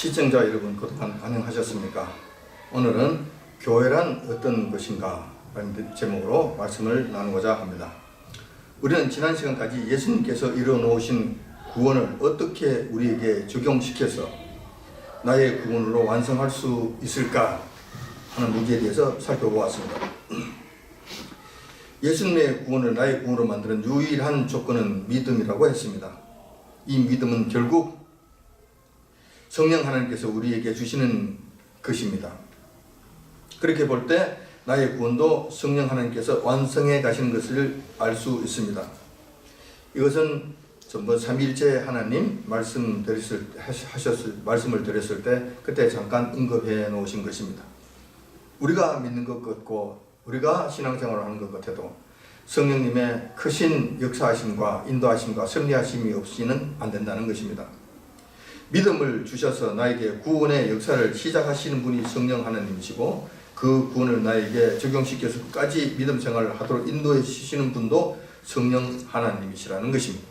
시청자 여러분 그동안 안녕하셨습니까? 오늘은 교회란 어떤 것인가 라는 제목으로 말씀을 나누고자 합니다. 우리는 지난 시간까지 예수님께서 이뤄놓으신 구원을 어떻게 우리에게 적용시켜서 나의 구원으로 완성할 수 있을까 하는 문제에 대해서 살펴보았습니다. 예수님의 구원을 나의 구원으로 만드는 유일한 조건은 믿음이라고 했습니다. 이 믿음은 결국 성령 하나님께서 우리에게 주시는 것입니다. 그렇게 볼 때 나의 구원도 성령 하나님께서 완성해 가시는 것을 알 수 있습니다. 이것은 전번 삼위일체 하나님 말씀을 드렸을 때 그때 잠깐 언급해 놓으신 것입니다. 우리가 믿는 것 같고 우리가 신앙생활을 하는 것 같아도 성령님의 크신 역사하심과 인도하심과 섭리하심이 없이는 안 된다는 것입니다. 믿음을 주셔서 나에게 구원의 역사를 시작하시는 분이 성령 하나님이시고 그 구원을 나에게 적용시켜서 끝까지 믿음 생활을 하도록 인도해 주시는 분도 성령 하나님이시라는 것입니다.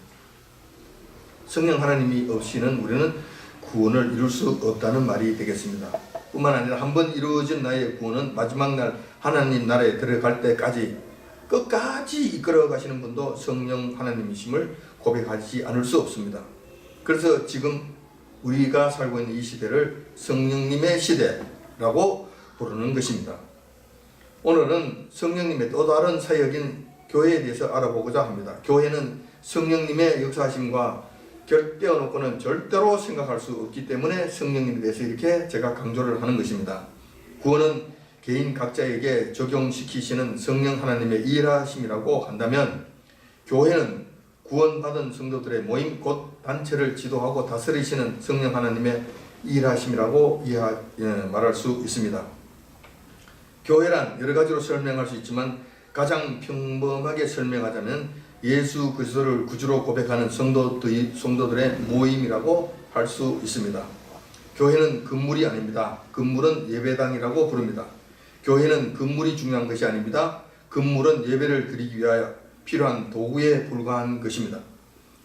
성령 하나님이 없이는 우리는 구원을 이룰 수 없다는 말이 되겠습니다. 뿐만 아니라 한번 이루어진 나의 구원은 마지막 날 하나님 나라에 들어갈 때까지 끝까지 이끌어 가시는 분도 성령 하나님이심을 고백하지 않을 수 없습니다. 그래서 지금 우리가 살고 있는 이 시대를 성령님의 시대라고 부르는 것입니다. 오늘은 성령님의 또 다른 사역인 교회에 대해서 알아보고자 합니다. 교회는 성령님의 역사하심과 떼어놓고는 절대로 생각할 수 없기 때문에 성령님에 대해서 이렇게 제가 강조를 하는 것입니다. 구원은 개인 각자에게 적용시키시는 성령 하나님의 일하심이라고 한다면 교회는 구원받은 성도들의 모임 곧 단체를 지도하고 다스리시는 성령 하나님의 일하심이라고 말할 수 있습니다. 교회란 여러 가지로 설명할 수 있지만 가장 평범하게 설명하자면 예수 그리스도를 구주로 고백하는 성도들의 모임이라고 할 수 있습니다. 교회는 건물이 아닙니다. 건물은 예배당이라고 부릅니다. 교회는 건물이 중요한 것이 아닙니다. 건물은 예배를 드리기 위하여 필요한 도구에 불과한 것입니다.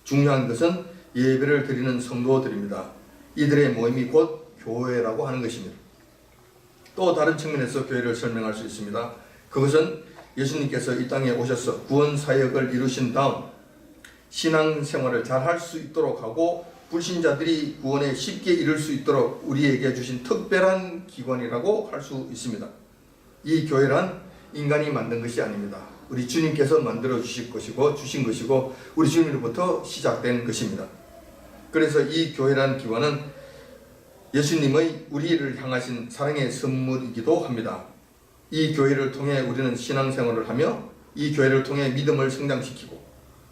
중요한 것은 예배를 드리는 성도들입니다. 이들의 모임이 곧 교회라고 하는 것입니다. 또 다른 측면에서 교회를 설명할 수 있습니다. 그것은 예수님께서 이 땅에 오셔서 구원 사역을 이루신 다음 신앙생활을 잘 할 수 있도록 하고 불신자들이 구원에 쉽게 이룰 수 있도록 우리에게 주신 특별한 기관이라고 할 수 있습니다. 이 교회란 인간이 만든 것이 아닙니다. 우리 주님께서 만들어 주신 것이고 우리 주님으로부터 시작된 것입니다. 그래서 이 교회라는 기관은 예수님의 우리를 향하신 사랑의 선물이기도 합니다. 이 교회를 통해 우리는 신앙생활을 하며 이 교회를 통해 믿음을 성장시키고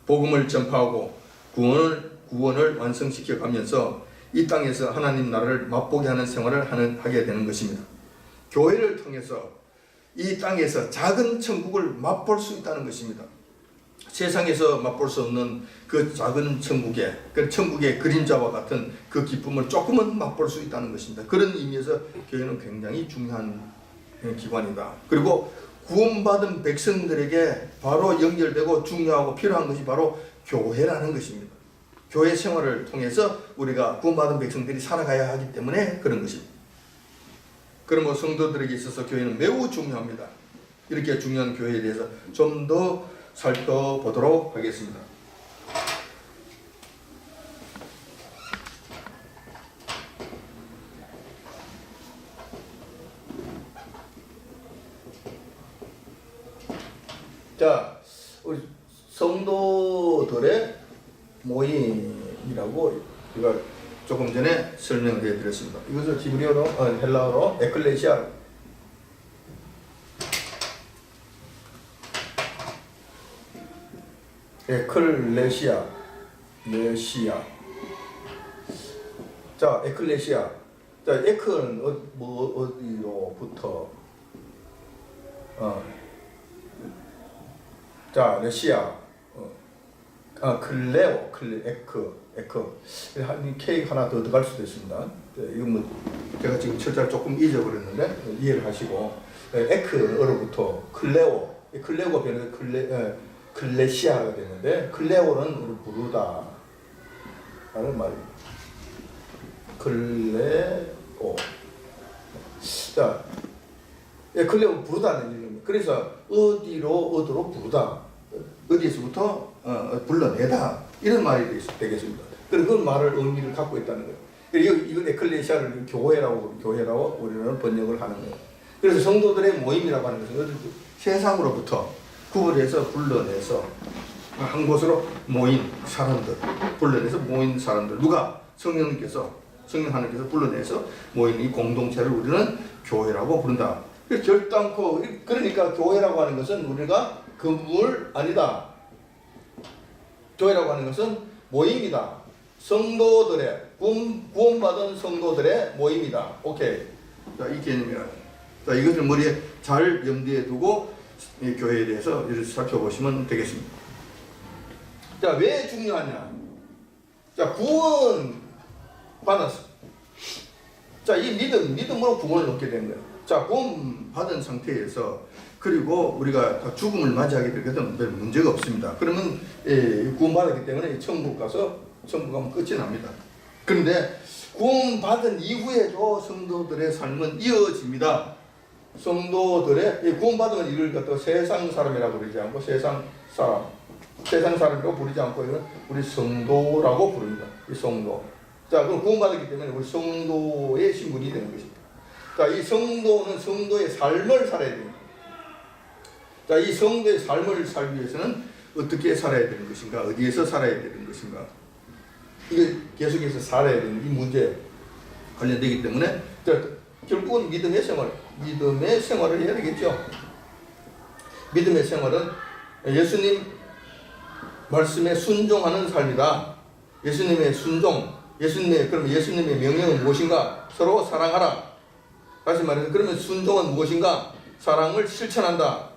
복음을 전파하고 구원을 완성시켜 가면서 이 땅에서 하나님 나라를 맛보게 하는 생활을 하게 되는 것입니다. 교회를 통해서 이 땅에서 작은 천국을 맛볼 수 있다는 것입니다. 세상에서 맛볼 수 없는 그 작은 그 천국의 그림자와 같은 그 기쁨을 조금은 맛볼 수 있다는 것입니다. 그런 의미에서 교회는 굉장히 중요한 기관이다. 그리고 구원받은 백성들에게 바로 연결되고 중요하고 필요한 것이 바로 교회라는 것입니다. 교회 생활을 통해서 우리가 구원받은 백성들이 살아가야 하기 때문에 그런 것입니다. 그러므로 성도들에게 있어서 교회는 매우 중요합니다. 이렇게 중요한 교회에 대해서 좀 더 살펴보도록 하겠습니다. 자, 우리 성도들의 모임이라고 제가 조금 전에 설명해 드렸습니다. 이것을 히브리어로 헬라어로 에클레시아 자, 에클레시아. 자, 에크는 어디로부터 자, 레시아 에크 한 K 하나 더 들어갈 수도 있습니다. 이건 뭐 제가 지금 철자를 조금 잊어버렸는데 이해를 하시고 에크어로부터 클레오가 변해서 클레시아가 되는데 클레오는 부르다 라는 말입니다. 클레오. 자, 클레오 부르다는 얘기입니다. 그래서 어디로 부르다. 어디에서부터 불러내다. 이런 말이 되겠습니다. 그리고 그 말을 의미를 갖고 있다는 거예요. 이건 에클레시아를 교회라고 우리는 번역을 하는 거예요. 그래서 성도들의 모임이라고 하는 것은 세상으로부터 구분해서 불러내서 한 곳으로 모인 사람들, 불러내서 모인 사람들. 누가? 성령 하나님께서 불러내서 모인 이 공동체를 우리는 교회라고 부른다. 결단코, 그러니까 교회라고 하는 것은 우리가 건물 아니다. 교회라고 하는 것은 모임이다. 성도들의, 구원받은 성도들의 모임이다. 오케이. 자, 이 개념이라. 자, 이것을 머리에 잘 염두에 두고 이 교회에 대해서 이렇게 살펴보시면 되겠습니다. 자, 왜 중요하냐? 자, 구원 받았어. 자, 이 믿음으로 구원을 얻게 된 거예요. 자, 구원 받은 상태에서 그리고 우리가 죽음을 맞이하게 되거든 별 문제가 없습니다. 그러면 구원 받았기 때문에 천국 가면 끝이 납니다. 그런데 구원 받은 이후에도 성도들의 삶은 이어집니다. 성도들의 구원 받으면 이를 갖다 세상 사람이라고 부르지 않고 세상 사람이라고 부르지 않고 이건 우리 성도라고 부릅니다. 이 성도. 자, 그럼 구원 받았기 때문에 우리 성도의 신분이 되는 것입니다. 자, 이 성도는 성도의 삶을 살아야 됩니다. 자, 이 성도의 삶을 살기 위해서는 어떻게 살아야 되는 것인가? 어디에서 살아야 되는 것인가? 이게 계속해서 살아야 되는 이 문제에 관련되기 때문에 결국은 믿음의 생활을 해야 되겠죠. 믿음의 생활은 예수님 말씀에 순종하는 삶이다. 그럼 예수님의 명령은 무엇인가? 서로 사랑하라. 다시 말해서 그러면 순종은 무엇인가? 사랑을 실천한다.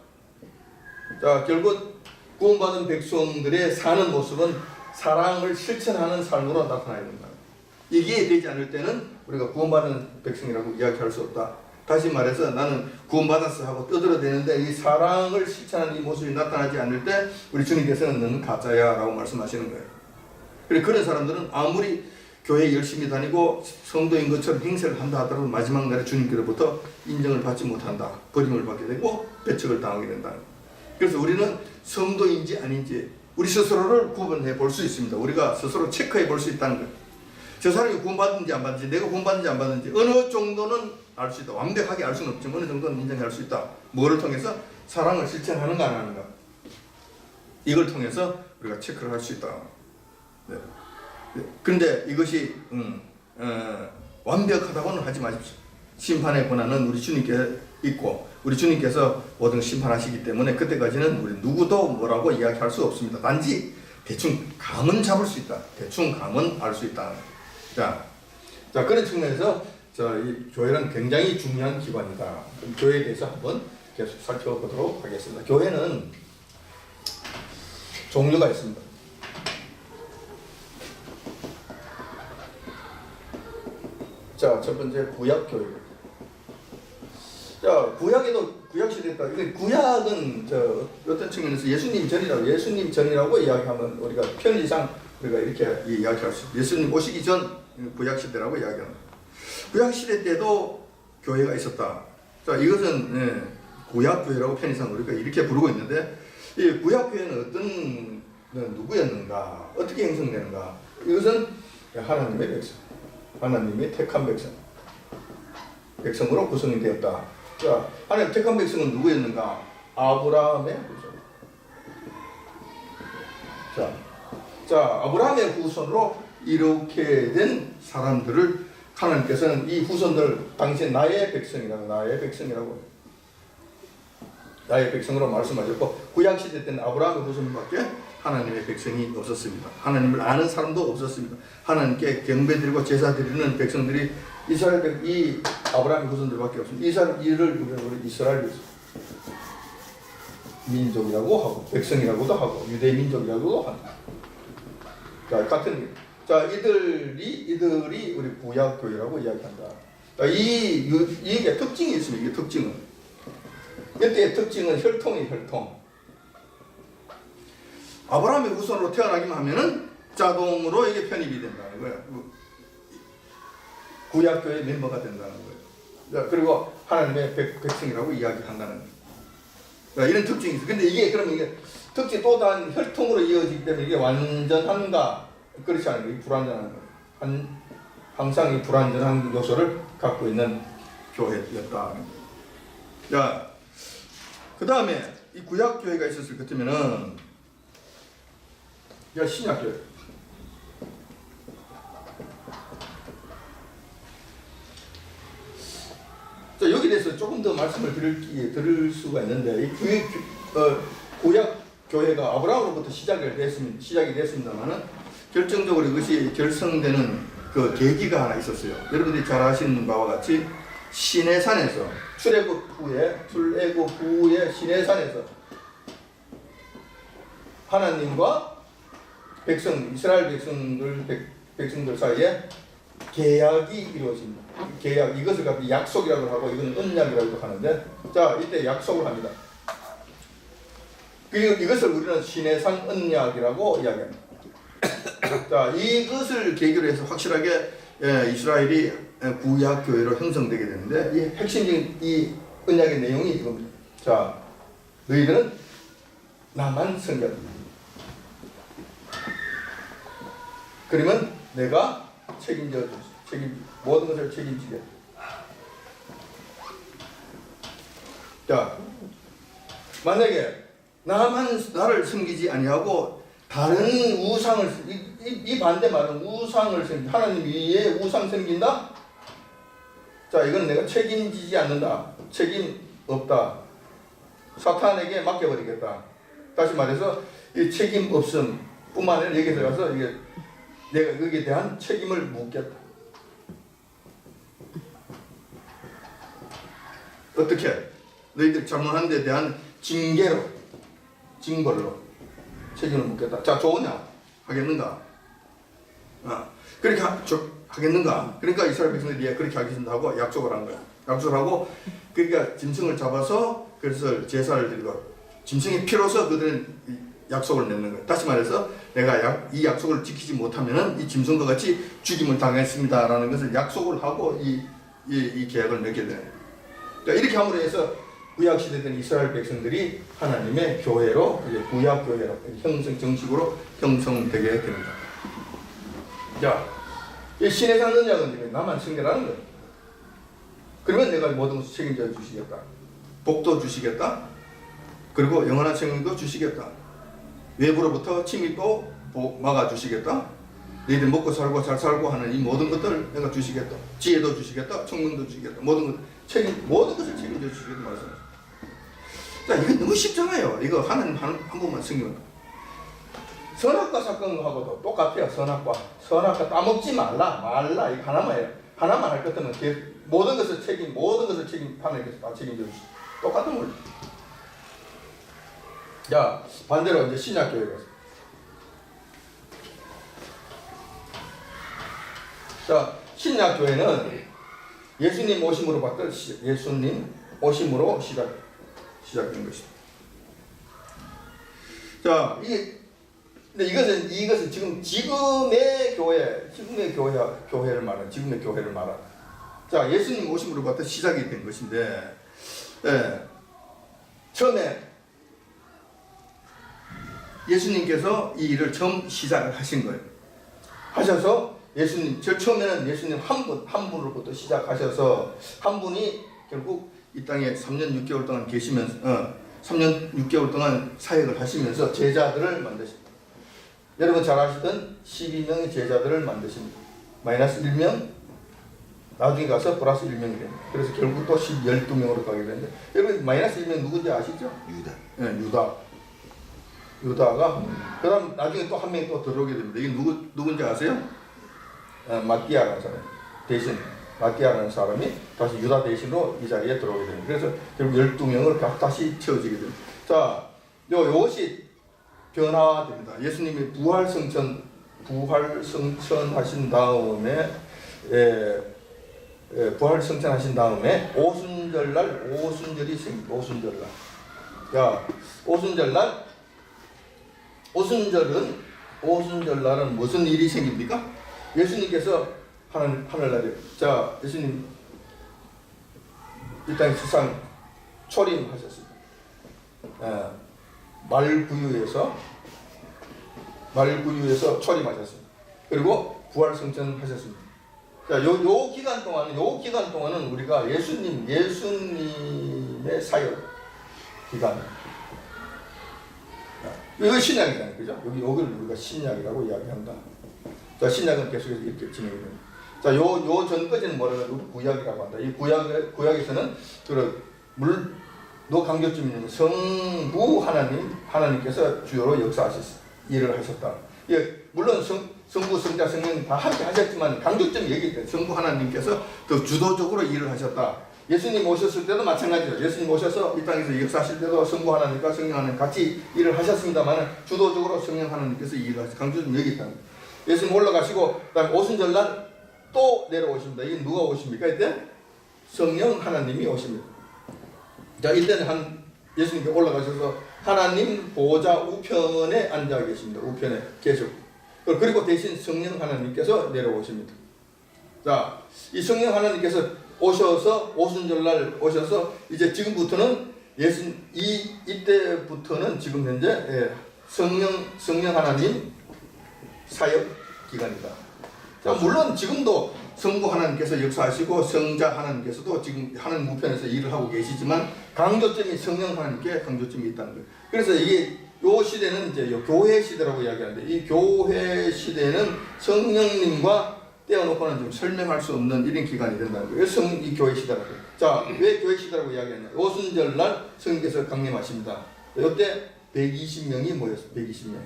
자, 결국 구원받은 백성들의 사는 모습은 사랑을 실천하는 삶으로 나타나야 된다. 이게 되지 않을 때는 우리가 구원받은 백성이라고 이야기할 수 없다. 다시 말해서 나는 구원받았어 하고 떠들어대는데 이 사랑을 실천하는 이 모습이 나타나지 않을 때 우리 주님께서는 너는 가짜야 라고 말씀하시는 거예요. 그런 사람들은 아무리 교회에 열심히 다니고 성도인 것처럼 행세를 한다 하더라도 마지막 날에 주님께로부터 인정을 받지 못한다. 버림을 받게 되고 배척을 당하게 된다. 그래서 우리는 성도인지 아닌지 우리 스스로를 구분해 볼 수 있습니다. 우리가 스스로 체크해 볼 수 있다는 거예요. 저 사람이 구원받는지 안 받는지, 내가 구원받는지 안 받는지 어느 정도는 알 수 있다. 완벽하게 알 수는 없지만 어느 정도는 인정할 수 있다. 뭐를 통해서? 사랑을 실천하는가 안 하는가. 이걸 통해서 우리가 체크를 할 수 있다. 네. 그런데 이것이 완벽하다고는 하지 마십시오. 심판의 권한은 우리 주님께 있고 우리 주님께서 모든 심판하시기 때문에 그때까지는 우리 누구도 뭐라고 이야기할 수 없습니다. 단지 대충 감은 잡을 수 있다. 대충 감은 알 수 있다. 자, 그런 측면에서 이 교회는 굉장히 중요한 기관이다. 교회에 대해서 한번 계속 살펴보도록 하겠습니다. 교회는 종류가 있습니다. 자, 첫 번째 구약교회입니다. 자, 구약시대다. 구약은 어떤 측면에서 예수님 전이라고 이야기하면 우리가 편리상 우리가 이렇게 이야기할 수 있습니다. 예수님 오시기 전 구약시대라고 이야기합니다. 구약시대 때도 교회가 있었다. 자, 이것은 구약교회라고 편리상 우리가 이렇게 부르고 있는데 이 구약교회는 누구였는가? 어떻게 형성되는가? 이것은 하나님의 백성, 하나님의 택한 백성으로 구성이 되었다. 자, 하나님 택한 백성은 누구였는가? 아브라함의 후손. 자, 아브라함의 후손으로 이렇게 된 사람들을 하나님께서는 이 후손들 당시 나의 백성으로 말씀하셨고 구약시대 때는 아브라함의 후손밖에 하나님의 백성이 없었습니다. 하나님을 아는 사람도 없었습니다. 하나님께 경배드리고 제사 드리는 백성들이 이 아브라함의 후손들밖에 없습니다. 이를 이스라엘 민족이라고 하고 백성이라고도 하고 유대 민족이라고도 합니다. 자, 같은 일. 자, 이들이 우리 구약교회라고 이야기한다. 자, 이게 특징이 있습니다. 이게 특징은. 이때의 특징은 혈통이에요, 혈통. 아브라함의 후손으로 태어나기만 하면은 자동으로 이게 편입이 된다는 거예요. 구약교회 멤버가 된다는 거예요. 그리고 하나님의 백성이라고 이야기한다는 거예요. 이런 특징이 있어요. 근데 이게 그러면 이게 특징이 또 다른 혈통으로 이어지기 때문에 이게 완전한가? 그렇지 않은 거예요. 불완전한 거예요. 항상 이 불완전한 요소를 갖고 있는 교회였다. 자, 그 다음에 이 구약교회가 있었을 것 같으면은 신약교회. 자, 여기 대해서 조금 더 말씀을 드릴 수가 있는데, 이 구약 교회가 아브라함으로부터 시작이 됐습니다만은 결정적으로 이것이 결성되는 그 계기가 하나 있었어요. 여러분들이 잘 아시는 바와 같이 시내산에서 출애굽 후에 시내산에서 하나님과 이스라엘 백성들 사이에 계약이 이루어집니다. 계약, 이것을 갖고 약속이라고 하고 이건 언약이라고 하는데, 자, 이때 약속을 합니다. 그리고 이것을 우리는 시내산 언약이라고 이야기합니다. 자, 이것을 계기로 해서 확실하게 이스라엘이 구약 교회로 형성되게 되는데, 이 핵심적인 이 언약의 내용이 이겁니다. 자, 너희들은 나만 섬겨라. 그러면 내가 모든 것을 책임지게. 자, 만약에 나를 섬기지 아니하고 다른 우상을, 이 반대 말은 우상을 섬긴다. 하나님 위에 우상 섬긴다? 자, 이건 내가 책임지지 않는다. 책임 없다. 사탄에게 맡겨버리겠다. 다시 말해서 이 책임 없음 뿐만 아니라 여기 들어가서 내가 거기에 대한 책임을 묻겠다. 어떻게? 너희들 잘못한 데 대한 징벌로 책임을 묻겠다. 자, 좋으냐? 하겠는가? 그렇게 하겠는가? 그러니까 이스라엘 백성들이 그렇게 하겠습니다 하고 약속을 한 거야. 약속을 하고, 그러니까 짐승을 잡아서 그래서 제사를 드리고, 짐승이 피로서 그들은 약속을 맺는 거예요. 다시 말해서 내가 이 약속을 지키지 못하면은 이 짐승과 같이 죽임을 당했습니다라는 것을 약속을 하고 이 계약을 맺게 되는 거예요. 그러니까 이렇게 함으로 해서 구약 시대 때 이스라엘 백성들이 하나님의 교회로 구약 교회로 정식으로 형성되게 됩니다. 자, 이 시내산 언약은 나만 섬겨라는 거예요. 그러면 내가 모든 것을 책임져 주시겠다. 복도 주시겠다. 그리고 영원한 생명도 주시겠다. 외부로부터 침입도 막아주시겠다. 너희들 먹고 살고 잘 살고 하는 이 모든 것들을 내가 주시겠다. 지혜도 주시겠다. 청명도 주시겠다. 모든 것을 책임져 주시겠다 말씀하셨습니다. 자, 이거 너무 쉽잖아요. 이거 하나님 한 번만 섬기면. 선악과 사건하고도 똑같아요. 선악과 따먹지 말라. 이거 하나만이에요. 하나만 할 것 같으면 모든 것을 하나님께서 다 책임져 주시고 똑같은 원리. 자, 반대로 이제 신약교회가 있습니다. 자, 신약교회는 예수님 오심으로 시작된 것입니다. 자, 근데 이것은 지금의 교회를 말하는, 지금의 교회를 말하는. 자, 예수님 오심으로부터 시작이 된 것인데, 처음에 예수님께서 이 일을 처음 시작을 하신 거예요. 하셔서 처음에는 예수님 한 분으로부터 시작하셔서 한 분이 결국 이 땅에 3년 6개월 동안 계시면서 3년 6개월 동안 사역을 하시면서 제자들을 만드십니다. 여러분 잘 아시던 12명의 제자들을 만드십니다. 마이너스 1명, 나중에 가서 플러스 1명이 됩니다. 그래서 결국 또 12명으로 가게 되는데, 여러분 마이너스 1명 누군지 아시죠? 유다가 그 다음 나중에 또 한 명이 또 들어오게 됩니다. 이게 누군지 아세요? 마띠아라는 사람. 대신 마띠아라는 사람이 다시 유다 대신으로 이 자리에 들어오게 됩니다. 그래서 결국 12명을 다시 채워지게 됩니다. 자, 요것이 변화됩니다. 예수님이 부활 성천하신 다음에 오순절이 생깁니다. 오순절날. 자, 오순절날은 무슨 일이 생깁니까? 예수님께서 하늘나라에. 자, 예수님 이 땅에 세상 초림하셨습니다. 말구유에서 초림하셨습니다. 그리고 부활승천하셨습니다. 자, 요 기간 동안은 우리가 예수님의 사역 기간. 이거 신약이잖아요, 그죠? 여기를 우리가 신약이라고 이야기한다. 자, 신약은 계속해서 이렇게 진행이 됩니다. 자, 요 전까지는 뭐라고 하죠? 구약이라고 한다. 이 구약에서는 너 강조점이 있는 성부 하나님께서 주요로 역사하셨어. 일을 하셨다. 예, 물론 성부, 성자, 성령 다 함께 하셨지만 강조점이 여기 있다. 성부 하나님께서 더 주도적으로 일을 하셨다. 예수님 오셨을 때도 마찬가지죠. 예수님 오셔서 이 땅에서 역사하실 때도 성부 하나님과 성령 하나님 같이 일을 하셨습니다만 주도적으로 성령 하나님께서 일을 하셨다. 강조점이 여기 있다. 예수님 올라가시고 그다음에 오순절날 또 내려오십니다. 이게 누가 오십니까? 이때 성령 하나님이 오십니다. 자, 이때는 예수님께 올라가셔서 하나님 보좌 우편에 앉아 계십니다. 우편에 계속. 그리고 대신 성령 하나님께서 내려오십니다. 자, 이 성령 하나님께서 오셔서 오순절날 오셔서 이제 지금부터는 이때부터는 지금 현재 성령 하나님 사역 기간이다. 자, 물론 지금도 성부 하나님께서 역사하시고 성자 하나님께서도 지금 하나님 우편에서 일을 하고 계시지만 강조점이 성령 하나님께 강조점이 있다는 거예요. 그래서 이게 요 시대는 이제 교회 시대라고 이야기하는데 이 교회 시대는 성령님과 떼어놓고는 좀 설명할 수 없는 이런 기간이 된다는 거예요. 이 교회 시대라고. 자, 왜 교회 시대라고 이야기하냐? 오순절날 성령께서 강림하십니다. 이때 120명이 모였어요. 120명.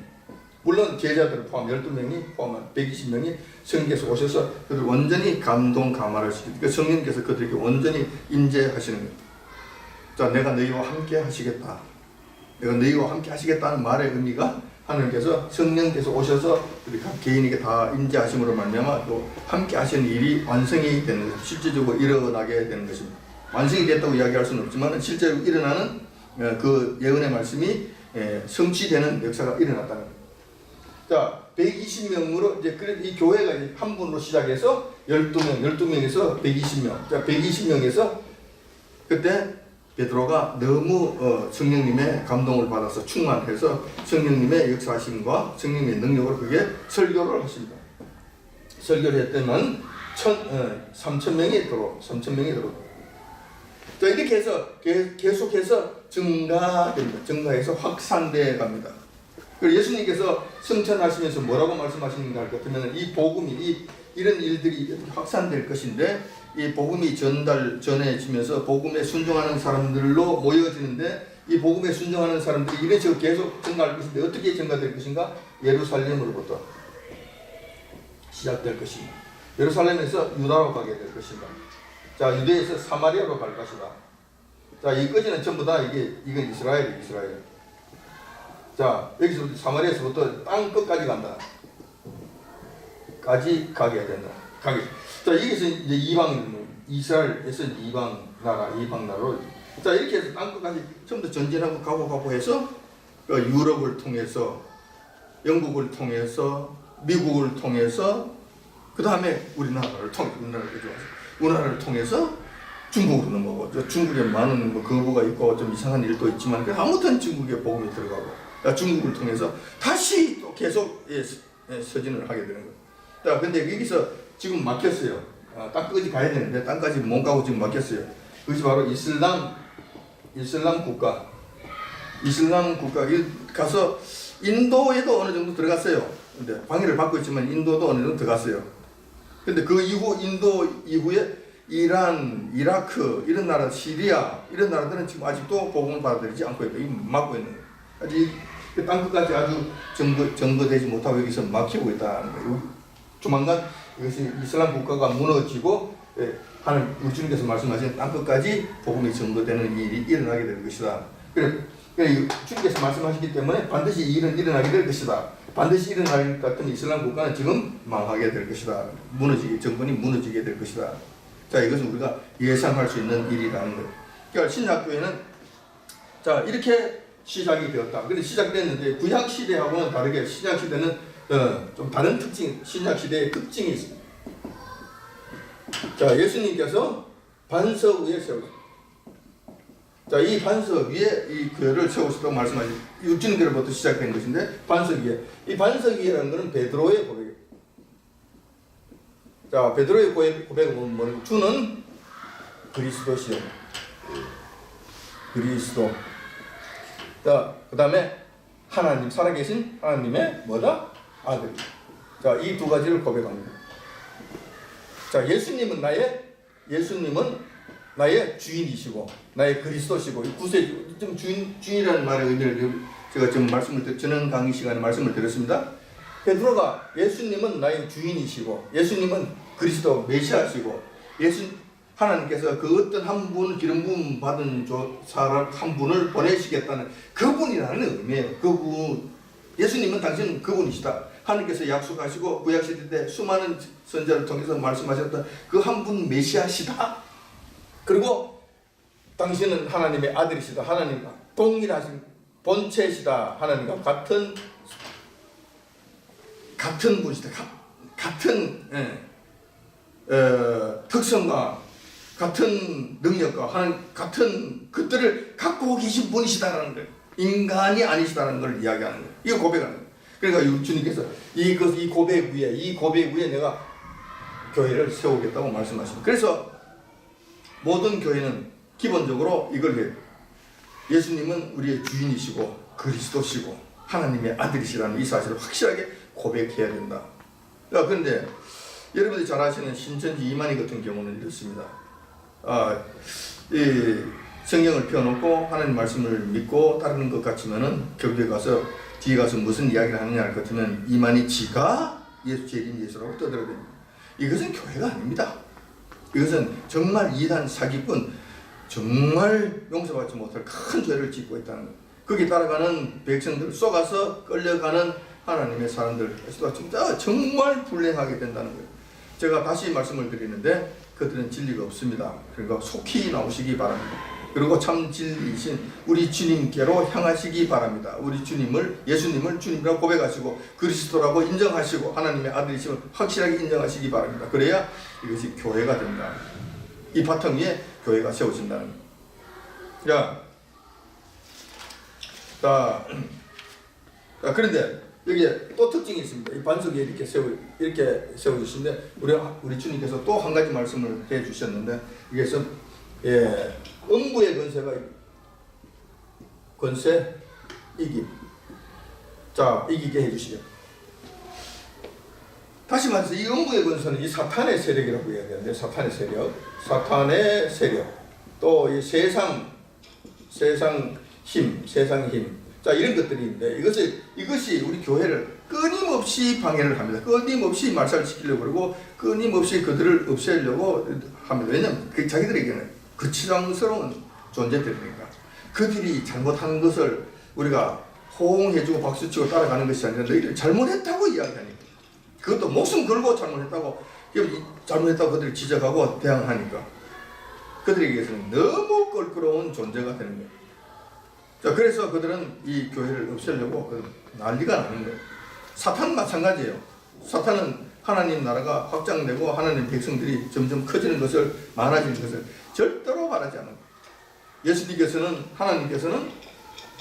물론 제자들을 포함 12명이 포함한 120명이 성령께서 오셔서 그들 완전히 감동 감화를 시키고 그 성령께서 그들에게 완전히 임재하시는 거예요. 자, 내가 너희와 함께 하시겠다. 내가 너희와 함께 하시겠다는 말의 의미가 하나님께서 성령께서 오셔서 우리 각 개인에게 다 임재하심으로 말미암아 또 함께 하시는 일이 완성이 되는 것입니다. 실제적으로 일어나게 되는 것입니다. 완성이 됐다고 이야기할 수는 없지만 실제로 일어나는 그 예언의 말씀이 성취되는 역사가 일어났다는 거예요. 자, 120명으로 이제 이 교회가 이제 한 분으로 시작해서 12명에서 120명. 자, 120명에서 그때 베드로가 너무 성령님의 감동을 받아서 충만해서 성령님의 역사하심과 성령님의 능력으로 그게 설교를 하십니다. 설교를 했더니 3,000명이 들어. 자, 이렇게 해서 계속해서 증가됩니다. 증가해서 확산돼 갑니다. 그리고 예수님께서 승천하시면서 뭐라고 말씀하시는가 할 것 같으면 이 복음이 이런 일들이 확산될 것인데 이 복음이 전해지면서 복음에 순종하는 사람들로 모여지는데 이 복음에 순종하는 사람들이 이런 식으로 계속 증가할 것인데 어떻게 증가될 것인가? 예루살렘으로부터 시작될 것입니다. 예루살렘에서 유다로 가게 될 것입니다. 자, 유대에서 사마리아로 갈 것이다. 자, 이까지는 전부 다 이건 이스라엘. 자, 여기서 사마리아에서부터 땅 끝까지 간다. 까지 가게 된다. 자, 여기서 이제 이스라엘에서 이방 나라로. 자, 이렇게 해서 땅 끝까지 전부 다 전진하고 가고 해서 유럽을 통해서, 영국을 통해서, 미국을 통해서, 그 다음에 우리나라를 통해서 중국으로 넘어가고, 중국에 많은 거부가 있고 좀 이상한 일도 있지만 아무튼 중국에 복음이 들어가고. 중국을 통해서 다시 또 계속 서진을 하게 되는 거예요. 자, 근데 여기서 지금 막혔어요. 땅까지 가야 되는데 땅까지 못 가고 지금 막혔어요. 그것이 바로 이슬람 국가. 가서 인도에도 어느 정도 들어갔어요. 근데 방해를 받고 있지만 인도도 어느 정도 들어갔어요. 근데 그 인도 이후에 이란, 이라크 이런 나라, 시리아 이런 나라들은 지금 아직도 복음을 받아들이지 않고 있고 막고 있는 거예요. 아직 땅 끝까지 아주 정거되지 못하고 여기서 막히고 있다는 거예요. 조만간 이것이 이슬람 국가가 무너지고 하나님 우리 주님께서 말씀하신 땅 끝까지 복음이 정거되는 일이 일어나게 될 것이다. 그래 주님께서 말씀하시기 때문에 반드시 이 일은 일어나게 될 것이다. 반드시 일어날 것 같은 이슬람 국가는 지금 망하게 될 것이다. 정권이 무너지게 될 것이다. 자, 이것은 우리가 예상할 수 있는 일이라는 거예요. 그러니까 신약교회는 자, 이렇게 시작이 되었다. 근데 시작됐는데 구약 시대하고는 다르게 신약 시대는 좀 다른 특징, 신약 시대의 특징이 있습니다. 자, 예수님께서 반석 위에 세우셨다. 자, 이 반석 위에 이 교회를 세우셨다고 말씀하신 육신교회로부터 시작된 것인데, 반석 위에. 이 반석 위에라는 것은 베드로의 고백이에요. 자, 베드로의 고백은 뭐냐면, 주는 그리스도시요. 그리스도. 자, 그 다음에 하나님, 살아계신 하나님의 뭐다? 아들. 자, 이 두 가지를 고백합니다. 자, 예수님은 나의 주인이시고, 나의 그리스도시고, 이 구세주, 좀 주인이라는 말의 의미를 제가 지금 저는 강의 시간에 말씀을 드렸습니다. 베드로가 예수님은 나의 주인이시고, 예수님은 그리스도 메시아시고, 하나님께서 그 어떤 한 분, 기름 부음 받은 사람 한 분을 보내시겠다는 그분이라는 의미예요. 예수님은 당신은 그분이시다. 하나님께서 약속하시고 구약시대 때 수많은 선자를 통해서 말씀하셨던 그 한 분 메시아시다. 그리고 당신은 하나님의 아들이시다. 하나님과 동일하신 본체시다. 하나님과 같은 분이시다. 같은 특성과 같은 능력과 같은 것들을 갖고 계신 분이시다라는 거예요. 인간이 아니시다는 걸 이야기하는 거예요. 이거 고백하는 거예요. 그러니까 주님께서 이 고백 위에 내가 교회를 세우겠다고 말씀하십니다. 그래서 모든 교회는 기본적으로 이걸 해요. 예수님은 우리의 주인이시고 그리스도시고 하나님의 아들이시라는 이 사실을 확실하게 고백해야 된다. 그런데 여러분들이 잘 아시는 신천지 이만희 같은 경우는 이렇습니다. 이 성경을 펴놓고 하나님 말씀을 믿고 따르는 것 같지만은 교회에 가서 뒤에 가서 무슨 이야기를 하느냐 할 것 같으면 이만희 지가 예수 제일인 예수라고 떠들어댑니다. 이것은 교회가 아닙니다. 이것은 정말 이단 사기꾼, 정말 용서받지 못할 큰 죄를 짓고 있다는 것. 거기 따라가는 백성들을 쏘가서 끌려가는 하나님의 사람들, 진짜 정말 불행하게 된다는 거예요. 제가 다시 말씀을 드리는데 그들은 진리가 없습니다. 그러니까 속히 나오시기 바랍니다. 그리고 참 진리이신 우리 주님께로 향하시기 바랍니다. 우리 예수님을 주님이라고 고백하시고 그리스도라고 인정하시고 하나님의 아들이심을 확실하게 인정하시기 바랍니다. 그래야 이것이 교회가 됩니다. 이 바탕 위에 교회가 세워진다는 거예요. 자, 그런데 여기에 또 특징이 있습니다. 이 반석 위에 이렇게 세워주시는데 우리 주님께서 또 한 가지 말씀을 해주셨는데 이게서 음부의 권세 이김. 자, 이기게 해주시죠. 다시 말해서 이 음부의 권세는 이 사탄의 세력이라고 이야기하는데 사탄의 세력, 또 이 세상 힘. 자, 이런 것들이 있는데 이것이 우리 교회를 끊임없이 방해를 합니다. 끊임없이 말살시키려고 그러고 끊임없이 그들을 없애려고 합니다. 왜냐하면 자기들에게는 거치장스러운 존재들이니까 그들이 잘못하는 것을 우리가 호응해주고 박수치고 따라가는 것이 아니라 너희들 잘못했다고 이야기하니까 그것도 목숨 걸고 잘못했다고 그들을 지적하고 대항하니까 그들에게서는 너무 껄끄러운 존재가 되는 거예요. 자, 그래서 그들은 이 교회를 없애려고 난리가 나는 거예요. 사탄 마찬가지예요. 사탄은 하나님 나라가 확장되고 하나님 백성들이 점점 커지는 것을 많아지는 것을 절대로 바라지 않는 거예요.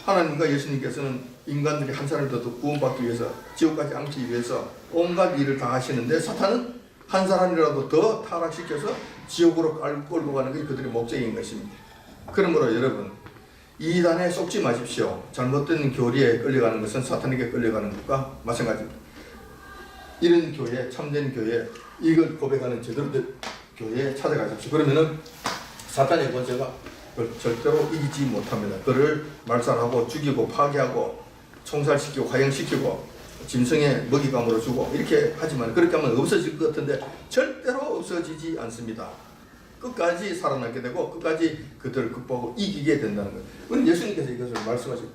하나님과 예수님께서는 인간들이 한 사람을 더 구원받기 위해서 지옥까지 앉기 위해서 온갖 일을 다 하시는데 사탄은 한 사람이라도 더 타락시켜서 지옥으로 끌고 가는 것이 그들의 목적인 것입니다. 그러므로 여러분 이단에 속지 마십시오. 잘못된 교리에 끌려가는 것은 사탄에게 끌려가는 것과 마찬가지입니다. 이런 교회, 참된 교회, 이걸 고백하는 제대로 된 교회에 찾아가십시오. 그러면은 사탄의 권세가 그걸 절대로 이기지 못합니다. 그를 말살하고 죽이고 파괴하고 총살시키고 화형시키고 짐승의 먹이감으로 주고 이렇게 하지만 그렇게 하면 없어질 것 같은데 절대로 없어지지 않습니다. 끝까지 살아남게 되고 끝까지 그들을 극복하고 이기게 된다는 거예요. 우리 예수님께서 이것을 말씀하시고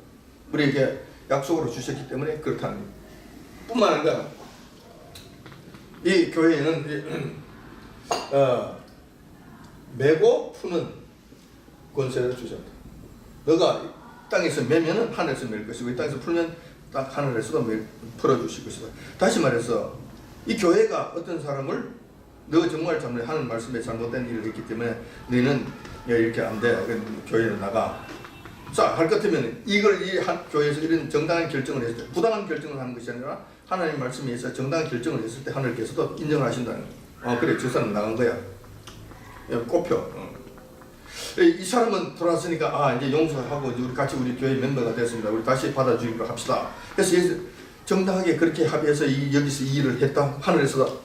우리에게 약속으로 주셨기 때문에 그렇다는 거예요. 뿐만 아니라 이 교회에는 메고 푸는 권세를 주셨다. 너가 땅에서 매면은 하늘에서 맬 것이고 이 땅에서 풀면 하늘에서도 풀어주실 것이다. 다시 말해서 이 교회가 어떤 사람을 너 정말 잘못 하는 말씀에 잘못된 일을 했기 때문에 너희는 이렇게 안 돼. 교회를 나가. 자, 할 것 같으면 이걸 이 교회에서 이런 정당한 결정을 했을 때, 부당한 결정을 하는 것이 아니라 하나님 말씀에 의해서 정당한 결정을 했을 때 하나님께서도 인정을 하신다는 거예요. 그래, 저 사람 나간 거야. 꼽혀. 이 사람은 돌아왔으니까 이제 용서하고 우리 같이 우리 교회 멤버가 됐습니다. 우리 다시 받아주기로 합시다. 그래서 정당하게 그렇게 합의해서 여기서 이 일을 했다. 하늘에서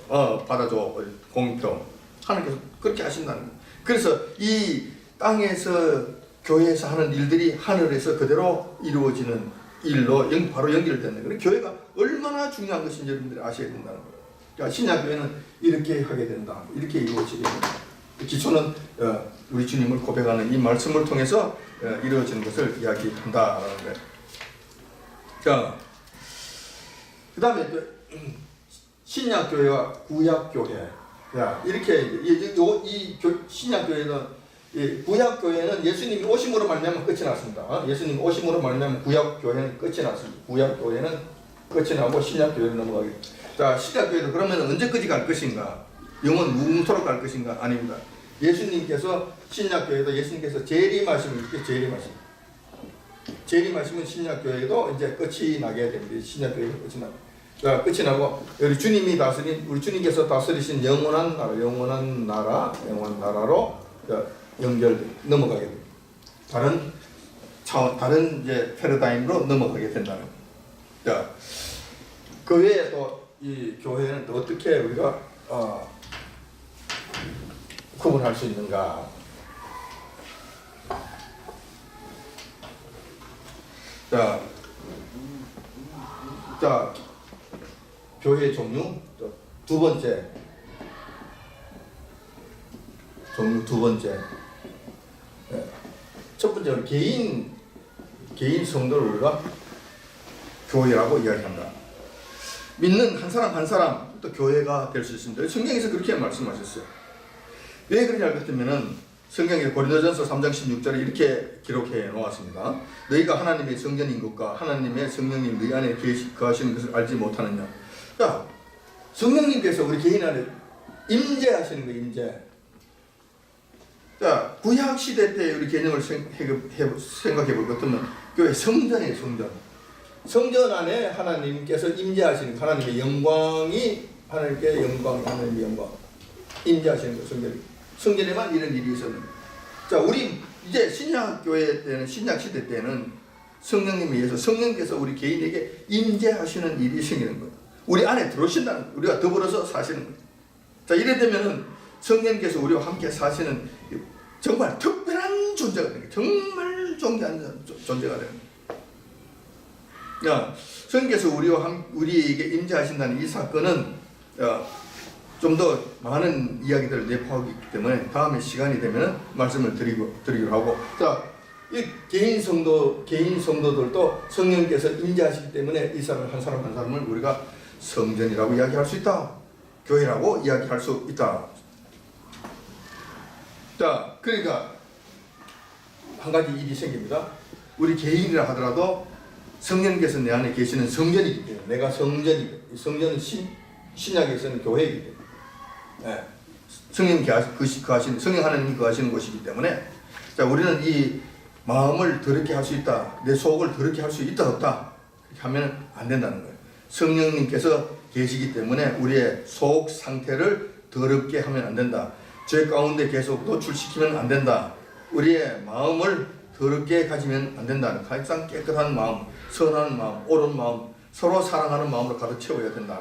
받아줘. 공평. 하나님께서 그렇게 하신다는 거예요. 그래서 이 땅에서 교회에서 하는 일들이 하늘에서 그대로 이루어지는 일로 바로 연결되는 거예요. 교회가 얼마나 중요한 것인지 여러분들이 아셔야 된다는 거예요. 그러니까 신약교회는 이렇게 하게 된다. 이렇게 이루어지게 된다. 기초는 우리 주님을 고백하는 이 말씀을 통해서 이루어지는 것을 이야기한다라는 거예요. 자, 그 다음에 신약교회와 구약교회. 이렇게 이 신약교회는 구약교회는 예수님이 오심으로 말미암아 끝이 났습니다. 예수님 오심으로 말미암아 구약교회는 끝이 났습니다. 구약교회는 끝이 나고 신약교회로 넘어가게. 자, 신약교회도 그러면 언제까지 갈 것인가? 영원 무궁토록 갈 것인가? 아닙니다. 예수님께서 신약교회도 예수님께서 재림하시면 이렇게 재림하시면 신약교회도 이제 끝이 나게 됩니다. 신약교회가 끝이 나고. 자, 끝이 나고 우리 주님이 다스린 우리 주님께서 다스리신 영원한 나라로 넘어가게 됩니다. 다른 차원, 다른 이제 패러다임으로 넘어가게 된다는 거예요. 자, 그 외에 또 이 교회는 또 어떻게 우리가 구분할 수 있는가? 자, 교회 종류 두 번째. 첫 번째는 개인 성도를 우리가 교회라고 이야기한다. 믿는 한 사람 한 사람 또 교회가 될 수 있습니다. 성경에서 그렇게 말씀하셨어요. 왜 그러냐 할 것 같으면은 성경에 고린도전서 3장 16절에 이렇게 기록해 놓았습니다. 너희가 하나님의 성전인 것과 하나님의 성령님 너희 안에 거하시는 것을 알지 못하느냐. 자, 성령님께서 우리 개인 안에 임재하시는 거예요. 임재. 자, 구약 시대 때 우리 개념을 생각해 볼 것 같으면 교회 성전이에요. 성전 안에 하나님께서 임재하시는 하나님의 영광이 하나님의 영광 임재하시는 거 성전에만 이런 일이 있었는데, 자, 우리 이제 신약교회 때는 신약 시대 때는 성령님에 의해서 성령께서 우리 개인에게 임재하시는 일이 생기는 거예요. 우리 안에 들어오신다는 거예요. 우리가 더불어서 사시는 거예요. 자, 이래 되면은 성령께서 우리와 함께 사시는 정말 특별한 존재가 되는 거예요. 정말 존귀한 존재가 되는 거예요. 성령께서 우리에게 임재하신다는 이 사건은 좀 더 많은 이야기들을 내포하기 때문에 다음에 시간이 되면 말씀을 드리기로 하고, 자, 이 개인 성도들도 성령께서 임재하시기 때문에 이 사람 한 사람을 우리가 성전이라고 이야기할 수 있다. 교회라고 이야기할 수 있다. 자, 그러니까 한 가지 일이 생깁니다. 우리 개인이라 하더라도 성령께서 내 안에 계시는 성전이기 때문에 내가 성전이고, 성전은 신약에서는 교회이기 때문에 성령 하나님이 거하시는 곳이기 때문에, 자, 우리는 이 마음을 더럽게 할 수 있다, 내 속을 더럽게 할 수 있다 없다 이렇게 하면 안 된다는 거예요. 성령님께서 계시기 때문에 우리의 속 상태를 더럽게 하면 안 된다. 죄 가운데 계속 노출시키면 안 된다. 우리의 마음을 더럽게 가지면 안 된다. 가장 깨끗한 마음, 선한 마음, 옳은 마음, 서로 사랑하는 마음으로 가득 채워야 된다.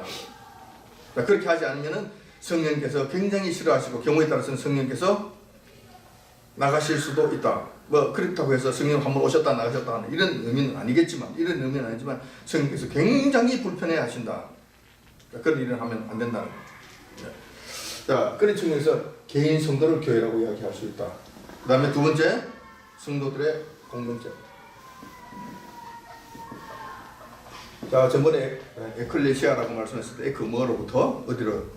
그렇게 하지 않으면 성령께서 굉장히 싫어하시고, 경우에 따라서는 성령께서 나가실 수도 있다. 뭐 그렇다고 해서 성령 한번 오셨다 나가셨다 하는 이런 의미는 아니지만 성령께서 굉장히 불편해 하신다. 그런 일을 하면 안 된다는 거예요. 자, 그런 측면에서 개인 성도를 교회라고 이야기할 수 있다. 그 다음에 두 번째, 성도들의 공동체. 자, 전번에 에클레시아라고 말씀했을 때 그 뭐로부터 어디로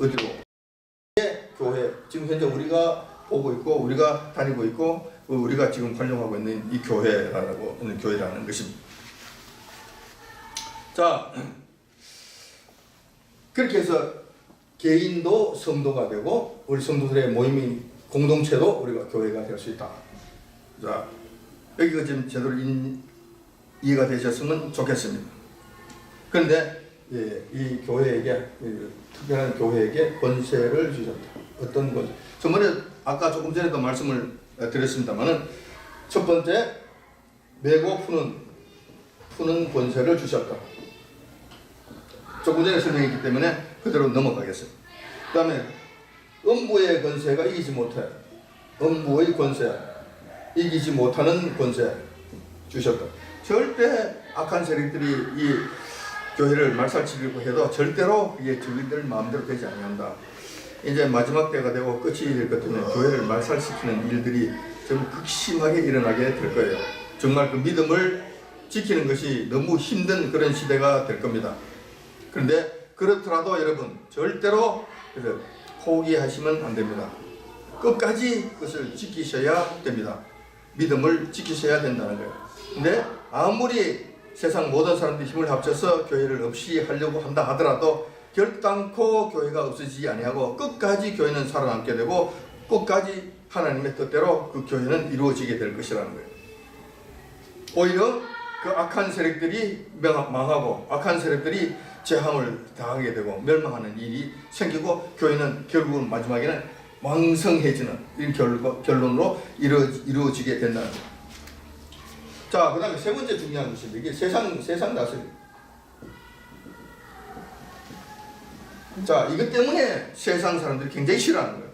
교회, 지금 현재 우리가 보고 있고 우리가 다니고 있고 우리가 지금 활용하고 있는 이 교회라는 것입니다. 자, 그렇게 해서 개인도 성도가 되고 우리 성도들의 모임이 공동체도 우리가 교회가 될 수 있다. 자, 여기가 지금 제대로 이해가 되셨으면 좋겠습니다. 그런데 이 교회에게 특별한 교회에게 권세를 주셨다. 어떤 권세? 저번에 아까 조금 전에도 말씀을 드렸습니다만은 첫 번째 메고 푸는 권세를 주셨다. 조금 전에 설명했기 때문에 그대로 넘어가겠습니다. 그 다음에 음부의 권세가 이기지 못해. 음부의 권세, 이기지 못하는 권세 주셨다. 절대 악한 세력들이 이 교회를 말살치려고 해도 절대로 이게 저희들 마음대로 되지 아니한다. 이제 마지막 때가 되고 끝이 될 것 같으면 교회를 말살시키는 일들이 좀 극심하게 일어나게 될 거예요. 정말 그 믿음을 지키는 것이 너무 힘든 그런 시대가 될 겁니다. 그런데 그렇더라도 여러분 절대로 포기하시면 안 됩니다. 끝까지 그것을 지키셔야 됩니다. 믿음을 지키셔야 된다는 거예요. 근데 아무리 세상 모든 사람들이 힘을 합쳐서 교회를 없이 하려고 한다 하더라도 결단코 교회가 없어지지 아니하고 끝까지 교회는 살아남게 되고 끝까지 하나님의 뜻대로 그 교회는 이루어지게 될 것이라는 거예요. 오히려 그 악한 세력들이 망하고 악한 세력들이 재앙을 당하게 되고 멸망하는 일이 생기고 교회는 결국은 마지막에는 왕성해지는 이런 결론으로 이루어지게 된다는 거예요. 자, 그 다음에 세 번째 중요한 것입니다. 이게 세상 다스림. 자, 이것 때문에 세상 사람들이 굉장히 싫어하는 거예요.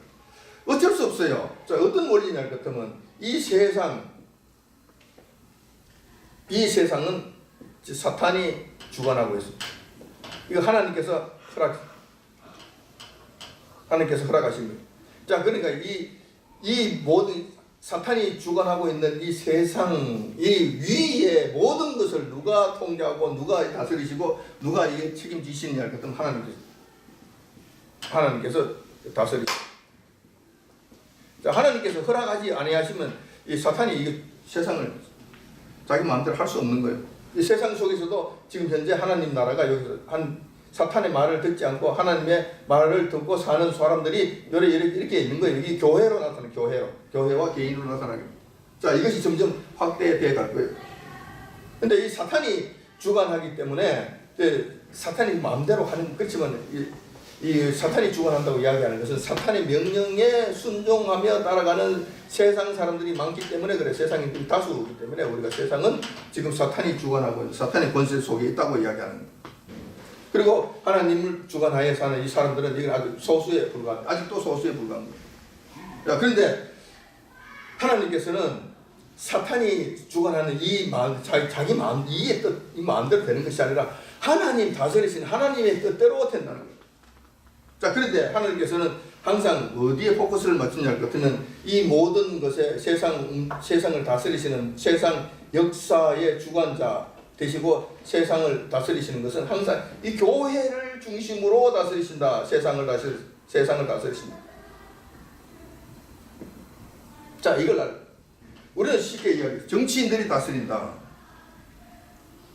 어쩔 수 없어요. 자, 어떤 원리냐 할 것 같으면 이 세상은 사탄이 주관하고 있습니다. 이거 하나님께서 허락하신 거예요. 자, 그러니까 이 모든 사탄이 주관하고 있는 이 세상, 이 위의 모든 것을 누가 통제하고 누가 다스리시고 누가 이게 책임지시느냐 할 것 같으면 하나님께서 다스리시고. 자, 하나님께서 허락하지 아니하시면 이 사탄이 이 세상을 자기 마음대로 할 수 없는 거예요. 이 세상 속에서도 지금 현재 하나님 나라가 여기서 사탄의 말을 듣지 않고 하나님의 말을 듣고 사는 사람들이 이렇게 있는 거예요. 여기 교회로 나타나요. 교회와 개인으로 나타나요. 자, 이것이 점점 확대되어 갈 거예요. 근데 이 사탄이 주관하기 때문에 사탄이 마음대로 하는, 그렇지만 이 사탄이 주관한다고 이야기하는 것은 사탄의 명령에 순종하며 따라가는 세상 사람들이 많기 때문에 그래. 세상이 다수이기 때문에 우리가 세상은 지금 사탄이 주관하고 있는 사탄의 권세 속에 있다고 이야기하는 거예요. 그리고 하나님을 주관하에 사는 이 사람들은 이건 아주 소수에 불과합니다. 아직도 소수에 불과합니다. 자, 그런데 하나님께서는 사탄이 주관하는 자기 마음, 이 마음대로 되는 것이 아니라 하나님 다스리신 하나님의 뜻대로 된다는 거예요. 자, 그런데 하나님께서는 항상 어디에 포커스를 맞추냐 할 것 같으면 이 모든 것에 세상을 다스리시는 세상 역사의 주관자 되시고 세상을 다스리시는 것은 항상 이 교회를 중심으로 다스리신다. 세상을 다스리신다. 자, 이걸 우리는 쉽게 이야기해요. 정치인들이 다스린다.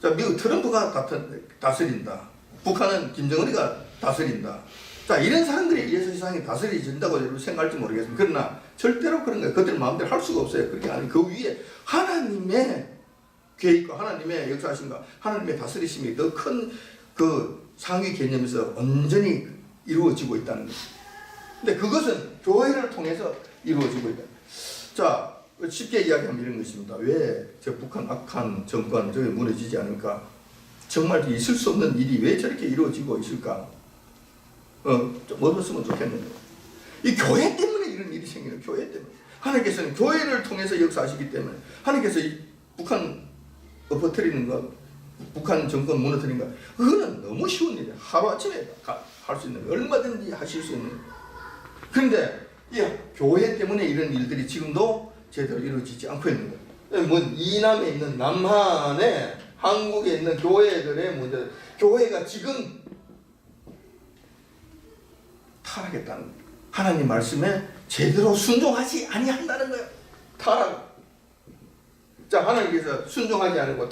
자, 미국 트럼프가 다스린다. 북한은 김정은이가 다스린다. 자, 이런 사람들에 의해서 세상이 다스려진다고 여러분 생각할지 모르겠습니다. 그러나 절대로 그런 거예요. 그들 마음대로 할 수가 없어요. 그렇게 아니, 그 위에 하나님의 계획과 하나님의 역사하심과 하나님의 다스리심이 더 큰 그 상위 개념에서 온전히 이루어지고 있다는 거예요. 근데 그것은 교회를 통해서 이루어지고 있다. 자, 쉽게 이야기하면 이런 것입니다. 왜 저 북한 악한 정권 저게 무너지지 않을까? 정말 있을 수 없는 일이 왜 저렇게 이루어지고 있을까? 좀 얻었으면 좋겠는데. 이 교회 때문에 이런 일이 생기는 교회 때문에. 하나님께서는 교회를 통해서 역사하시기 때문에 하나님께서 이 북한 엎어뜨리는 것, 북한 정권 무너뜨리는 것, 그거는 너무 쉬운 일이야. 하루아침에 할 수 있는 거, 얼마든지 하실 수 있는 거. 그런데 이 교회 때문에 이런 일들이 지금도 제대로 이루어지지 않고 있는 거예요. 뭐 이남에 있는 남한에 한국에 있는 교회들의 문제, 교회가 지금 타락했다는 거예요. 하나님 말씀에 제대로 순종하지 아니한다는 거예요. 타락. 자, 하나님께서 순종하지 않고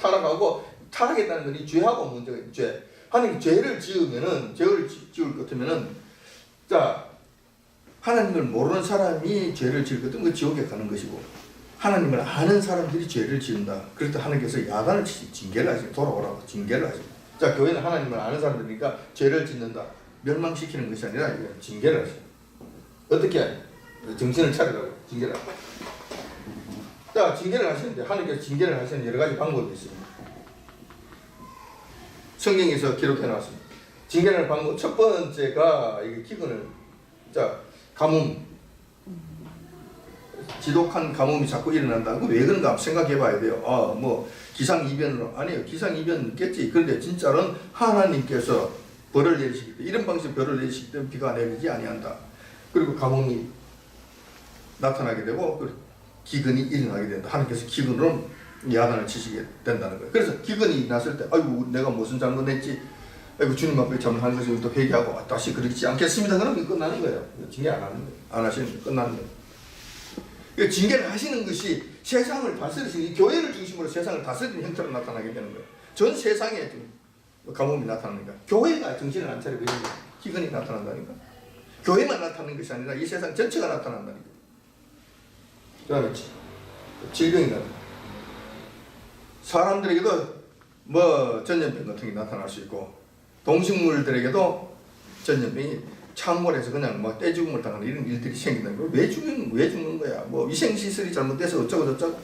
타락했다는 건 이 죄하고 문제가 있죠. 죄. 하나님 죄를 지을 것 같으면은 자, 하나님을 모르는 사람이 죄를 지었거든 그 지옥에 가는 것이고, 하나님을 아는 사람들이 죄를 지은다. 그럴 때 하나님께서 야단을 치시, 징계를 하시, 돌아오라고 징계를 하시. 자, 교회는 하나님을 아는 사람들이니까 죄를 짓는다. 멸망시키는 것이 아니라 징계를 하시. 어떻게? 정신을 차리라고 징계를 하고. 자, 징계를 하시는데 하나님께서 징계를 하시는 여러 가지 방법이 있습니다. 성경에서 기록해 놨습니다. 징계를 방법 첫 번째가 이게 기근을, 자, 가뭄, 지독한 가뭄이 자꾸 일어난다. 왜 그런가 생각해 봐야 돼요. 뭐 기상이변으로, 아니에요. 기상이변겠지. 그런데 진짜로는 하나님께서 벌을 내리시기 때문에, 이런 방식으로 벌을 내리시기 때문에 비가 내리지 아니한다. 그리고 가뭄이 나타나게 되고 기근이 일어나게 된다. 하나님께서 기근으로 야단을 치시게 된다는 거예요. 그래서 기근이 났을 때 아이고 내가 무슨 잘못했지, 아이고 주님 앞에 잘못한 것을 또 회개하고 다시 그러지 않겠습니다. 그러면 끝나는 거예요. 징계 안 하는 거예요. 안 하시는 거예요. 끝나는 거예요. 징계를 하시는 것이 세상을 다스리시는, 교회를 중심으로 세상을 다스리는 형태로 나타나게 되는 거예요. 전 세상에 가뭄이 나타나니까 교회가 정신을 안 차리고 있는 거예요. 기근이 나타난다니까. 교회만 나타나는 것이 아니라 이 세상 전체가 나타난다니까. 그 다음에 질병이 나타나. 사람들에게도 뭐 전염병 같은 게 나타날 수 있고, 동식물들에게도 전염병이 창궐해서 그냥 뭐 떼죽음을 당하는 이런 일들이 생긴다는 거예요. 왜 죽는 거야? 뭐 위생시설이 잘못돼서 어쩌고 저쩌고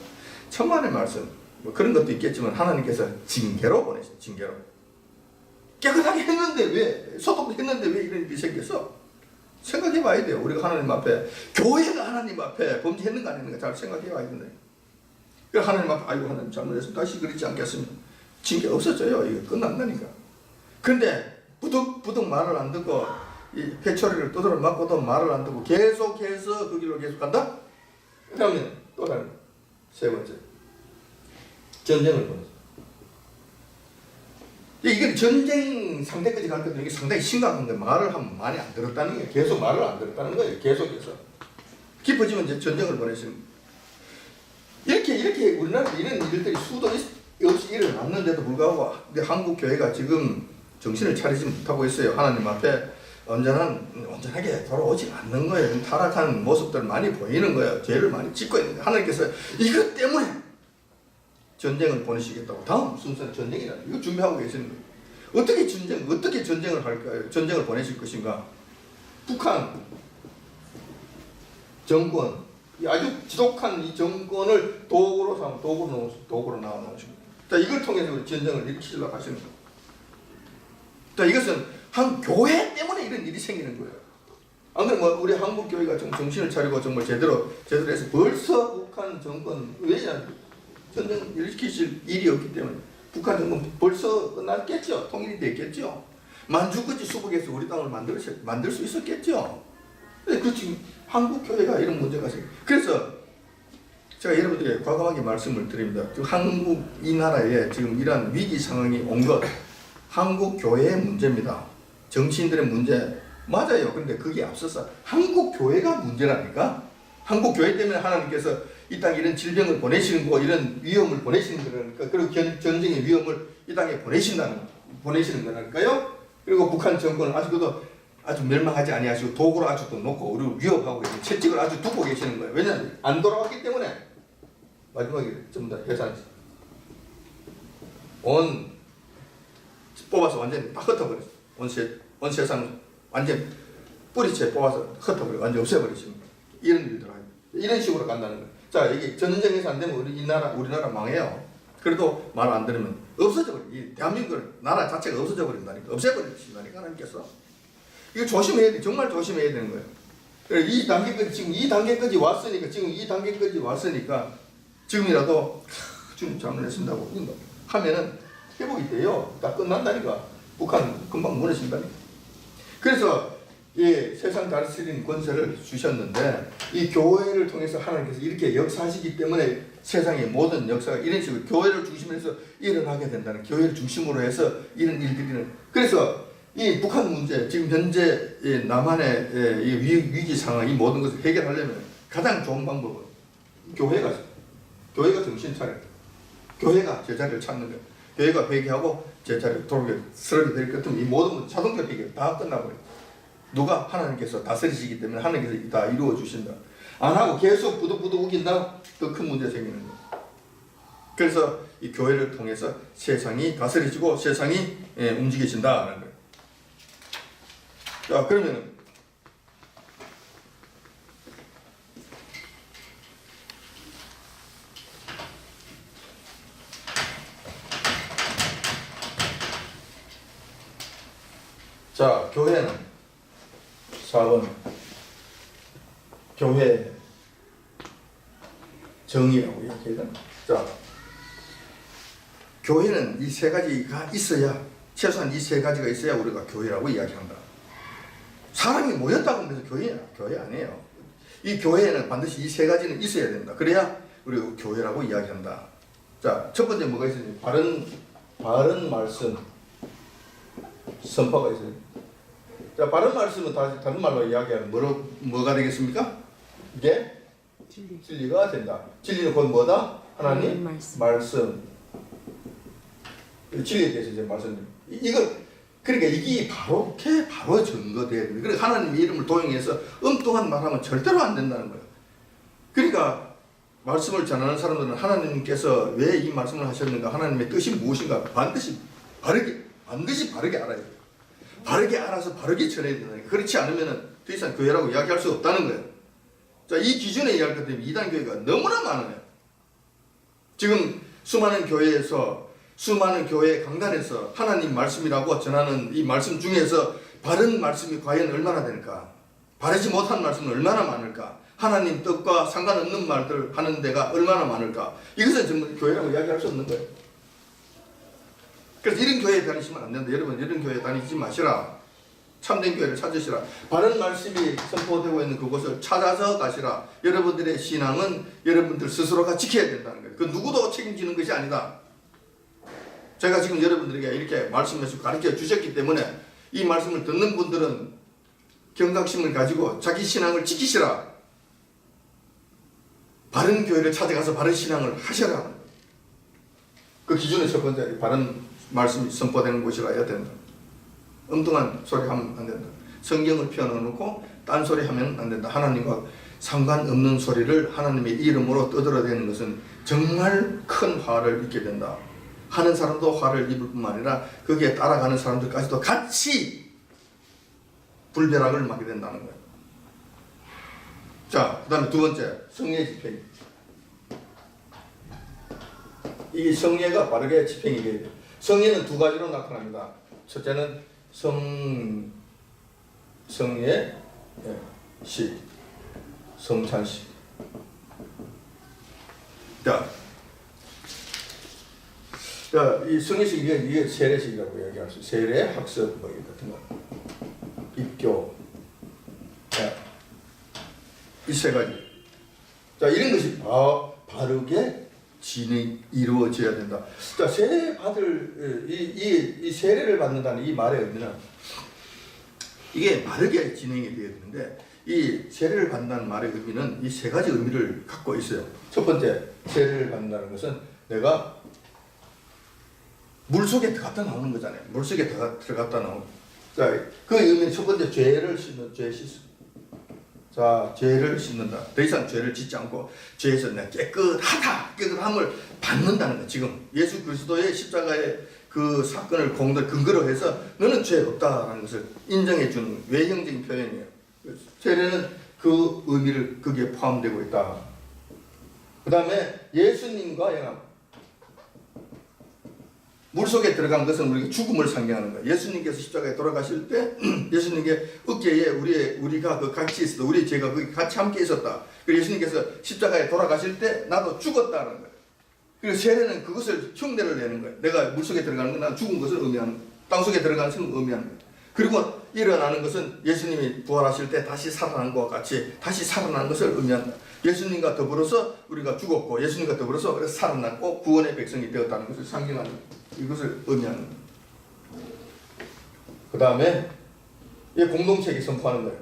천만의 말씀. 뭐 그런 것도 있겠지만 하나님께서 징계로 보내신, 징계로. 깨끗하게 했는데 왜, 소독했는데 왜 이런 일이 생겼어? 생각해 봐야 돼요. 우리가 하나님 앞에, 교회가 하나님 앞에 범죄했는가 안 했는가 잘 생각해 봐야 된다. 그래서 하나님 앞에 아이고 하나님 잘못했으면 다시 그러지 않겠습니다. 징계 없어져요. 이거 끝난다니까. 그런데 부득부득 말을 안 듣고 이 회초리를 두드려 맞고도 말을 안 듣고 계속해서 그 길로 계속 간다? 그러면 또 다른 세 번째, 전쟁을 벌이죠. 이게 전쟁 상태까지 갈 때도 이게 상당히 심각한 거예요. 말을 하면 많이 안 들었다는 게, 계속 말을 안 들었다는 거예요. 계속해서 깊어지면 이제 전쟁을 벌이시는 거예요. 이렇게 우리나라 이런 일들이 수도 없이 일어났는데도 불구하고 한국 교회가 지금 정신을 차리지 못하고 있어요. 하나님 앞에 온전하게 돌아오지 않는 거예요. 타락한 모습들 많이 보이는 거예요. 죄를 많이 짓고 있는 거예요. 하나님께서 이것 때문에 전쟁을 보내시겠다고. 다음 순서는 전쟁이라. 이거 준비하고 계시는 거예요. 어떻게 전쟁을 할까요? 전쟁을 보내실 것인가? 북한 정권, 아주 지독한 이 정권을 도구로 나와 놓으십니다. 자, 이걸 통해서 전쟁을 일으키려고 하시는 거예요. 자, 이것은 한 교회 때문에 이런 일이 생기는 거예요. 안 그러면 우리 한국 교회가 좀 정신을 차리고 정말 제대로 해서 벌써 북한 정권, 왜냐, 전쟁 일으키실 일이 없기 때문에 북한 정권 벌써 끝났겠죠. 통일이 됐겠죠. 만주까지 수복해서 우리 땅을 만들 수 있었겠죠. 그 지금 한국 교회가 이런 문제가 생겨. 그래서 제가 여러분들에게 과감하게 말씀을 드립니다. 한국 이 나라에 지금 이러한 위기 상황이 온 것, 한국 교회의 문제입니다. 정치인들의 문제 맞아요. 그런데 그게 앞서서 한국 교회가 문제라니까. 한국 교회 때문에 하나님께서 이 땅에 이런 질병을 보내시는 거, 이런 위험을 보내시는 거니까. 그리고 전쟁의 위험을 이 땅에 보내시는 거라니까요. 그리고 북한 정권은 아주 멸망하지 아니하시고 도구를 아주 또 놓고 우리를 위협하고 있는 채찍을 아주 두고 계시는 거예요. 왜냐하면 안 돌아왔기 때문에 마지막에 전부 다 해산시. 뽑아서 완전히 다 흩어버렸어요. 온 세상 완전 뿌리채 뽑아서 흩어버려, 완전 없애버리십니다. 이런 일들 하요. 이런 식으로 간다는 거예요. 자, 이게 전쟁에서 안 되면 우리나라 망해요. 그래도 말 안 들으면 없어져 버려. 이 대한민국 나라 자체가 없어져 버린다니까. 없애버리신다니까 하나님께서. 이거 조심해야 돼. 정말 조심해야 되는 거예요. 그래, 이 단계까지 왔으니까 지금이라도 주님 잘못했습니다고 하면은 회복이 돼요. 다 끝난다니까. 북한 금방 무너진다니까. 그래서 이 세상 다스리는 권세를 주셨는데 이 교회를 통해서 하나님께서 이렇게 역사하시기 때문에 세상의 모든 역사가 이런 식으로 교회를 중심으로 해서 일어나게 된다는, 교회를 중심으로 해서 이런 일들이. 그래서 이 북한 문제, 지금 현재 남한의 이 위기 상황, 이 모든 것을 해결하려면 가장 좋은 방법은 교회가 정신 차려. 교회가 제자리를 찾는 거예요. 교회가 회개하고 제자리를 돌게 쓰러지게 될 것 같으면 이 모든 건 자동적으로 해결 다 끝나버려요. 누가? 하나님께서 다스리시기 때문에 하나님께서 다 이루어 주신다. 안 하고 계속 부득부득 우긴다? 더 큰 문제가 생기는 거예요. 그래서 이 교회를 통해서 세상이 다스려지고 세상이 움직여진다는 거예요. 자, 그러면 자, 교회는 4번 교회 정의라고 이야기해야 되나? 자, 교회는 이 세 가지가 있어야, 최소한 이 세 가지가 있어야 우리가 교회라고 이야기한다. 사람이 모였다고 해서 교회야? 교회 아니에요. 이 교회에는 반드시 이 세 가지는 있어야 된다. 그래야 우리가 교회라고 이야기한다. 자, 첫 번째 뭐가 있어요? 바른 말씀, 선포가 있어요. 자, 바른 말씀은 다른 말로 이야기하면 뭐가 되겠습니까? 이게 진리가 된다. 진리는 곧 뭐다? 하나님 말씀. 진리에 대해서 이제 말씀드립니다. 그러니까 이게 바로 증거돼야 됩니다. 그러니까 하나님의 이름을 도용해서 엉뚱한 말하면 절대로 안 된다는 거예요. 그러니까 말씀을 전하는 사람들은 하나님께서 왜 이 말씀을 하셨는가, 하나님의 뜻이 무엇인가 반드시 바르게 알아야 돼요. 바르게 알아서 바르게 전해야 된다니까. 그렇지 않으면 더 이상 교회라고 이야기할 수 없다는 거예요. 자, 이 기준에 의할 것 때문에 이단 교회가 너무나 많아요. 지금 수많은 교회 강단에서 하나님 말씀이라고 전하는 이 말씀 중에서 바른 말씀이 과연 얼마나 되는가? 바르지 못한 말씀은 얼마나 많을까? 하나님 뜻과 상관없는 말들 하는 데가 얼마나 많을까? 이것은 전부 교회라고 이야기할 수 없는 거예요. 그래서 이런 교회에 다니시면 안 된다. 여러분, 이런 교회에 다니지 마시라. 참된 교회를 찾으시라. 바른 말씀이 선포되고 있는 그곳을 찾아서 가시라. 여러분들의 신앙은 여러분들 스스로가 지켜야 된다는 거예요. 그 누구도 책임지는 것이 아니다. 제가 지금 여러분들에게 이렇게 말씀해서 가르쳐 주셨기 때문에 이 말씀을 듣는 분들은 경각심을 가지고 자기 신앙을 지키시라. 바른 교회를 찾아가서 바른 신앙을 하셔라. 그 기준의 첫 번째, 바른 말씀이 선포되는 곳이라 해야 된다. 엉뚱한 소리 하면 안 된다. 성경을 펴놓고 딴소리 하면 안 된다. 하나님과 상관없는 소리를 하나님의 이름으로 떠들어대는 것은 정말 큰 화를 입게 된다. 하는 사람도 화를 입을 뿐만 아니라 거기에 따라가는 사람들까지도 같이 불벼락을 맞게 된다는 거예요. 자, 그 다음에 두 번째, 성례 집행. 이 성례가 바르게 집행이 돼야 돼요. 성례는 두 가지로 나타납니다. 첫째는 성례 식, 성찬식. 자, 이 성례식 이게 세례식이라고 이야기할 수 있어요. 세례, 학습 뭐 같은 거, 입교. 이 세 가지. 자, 이런 것이 바르게 이루어져야 된다. 자, 세례 받을 이 세례를 받는다는 이 말의 의미는 이게 바르게 진행이 되어야 되는데, 이 세례를 받는다는 말의 의미는 이 세 가지 의미를 갖고 있어요. 첫 번째, 세례를 받는다는 것은 내가 물속에 들어갔다 나오는 거잖아요. 물속에 들어갔다 나오는. 자, 그 의미는 첫 번째, 죄를 씻는, 죄 씻음. 자, 죄를 씻는다. 더 이상 죄를 짓지 않고 죄에서 내가 깨끗함을 받는다는 거예요. 지금 예수 그리스도의 십자가의 그 사건을 근거로 해서 너는 죄 없다라는 것을 인정해 주는 외형적인 표현이에요. 세례는 그 의미를 거기에 포함되고 있다. 그 다음에 예수님과 연합. 물속에 들어간 것은 우리가 죽음을 상징하는 거예요. 예수님께서 십자가에 돌아가실 때 예수님께 어깨에 우리가 같이 있었다. 우리 죄가 거기 같이 함께 있었다. 그리고 예수님께서 십자가에 돌아가실 때 나도 죽었다는 거예요. 그리고 세례는 그것을 흉내를 내는 거예요. 내가 물속에 들어가는 건 난 죽은 것을 의미하는 거예요. 땅속에 들어가는 것을 의미하는 거예요. 그리고 일어나는 것은 예수님이 부활하실 때 다시 살아난 것과 같이 다시 살아난 것을 의미한다. 예수님과 더불어서 우리가 죽었고 예수님과 더불어서 살아났고 구원의 백성이 되었다는 것을 상징하는 거예요. 이것을 의미하는 거예요. 그 다음에 이 공동체에 선포하는 거예요.